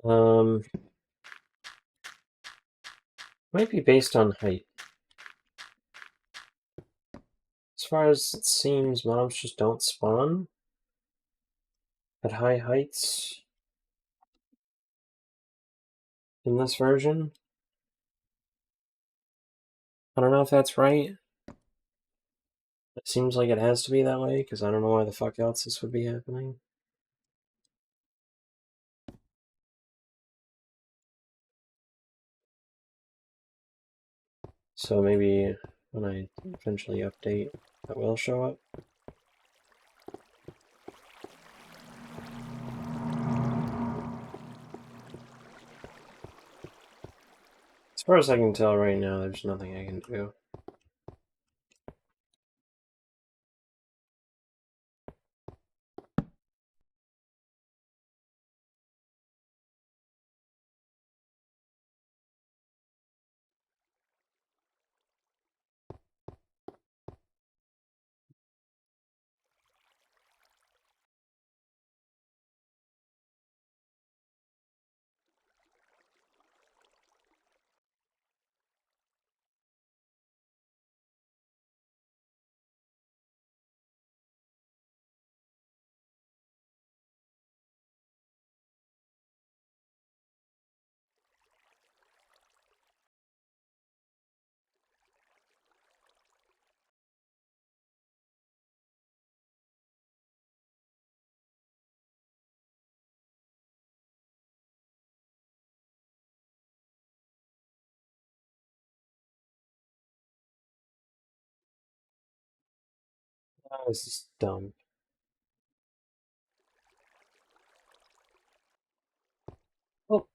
Um, might be based on height. As far as it seems, mobs just don't spawn at high heights in this version. I don't know if that's right. It seems like it has to be that way, because I don't know why the fuck else this would be happening. So maybe when I eventually update, that will show up. As far as I can tell right now, there's nothing I can do. Oh, this is dumb. Oh.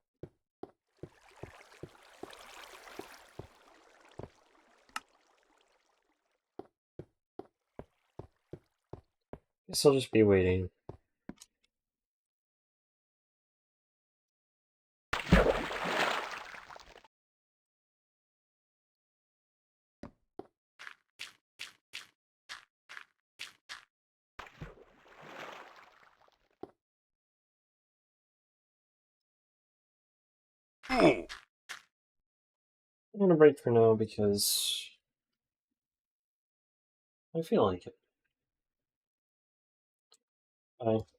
Guess I'll just be waiting. I'm gonna break for now because I feel like it. Bye.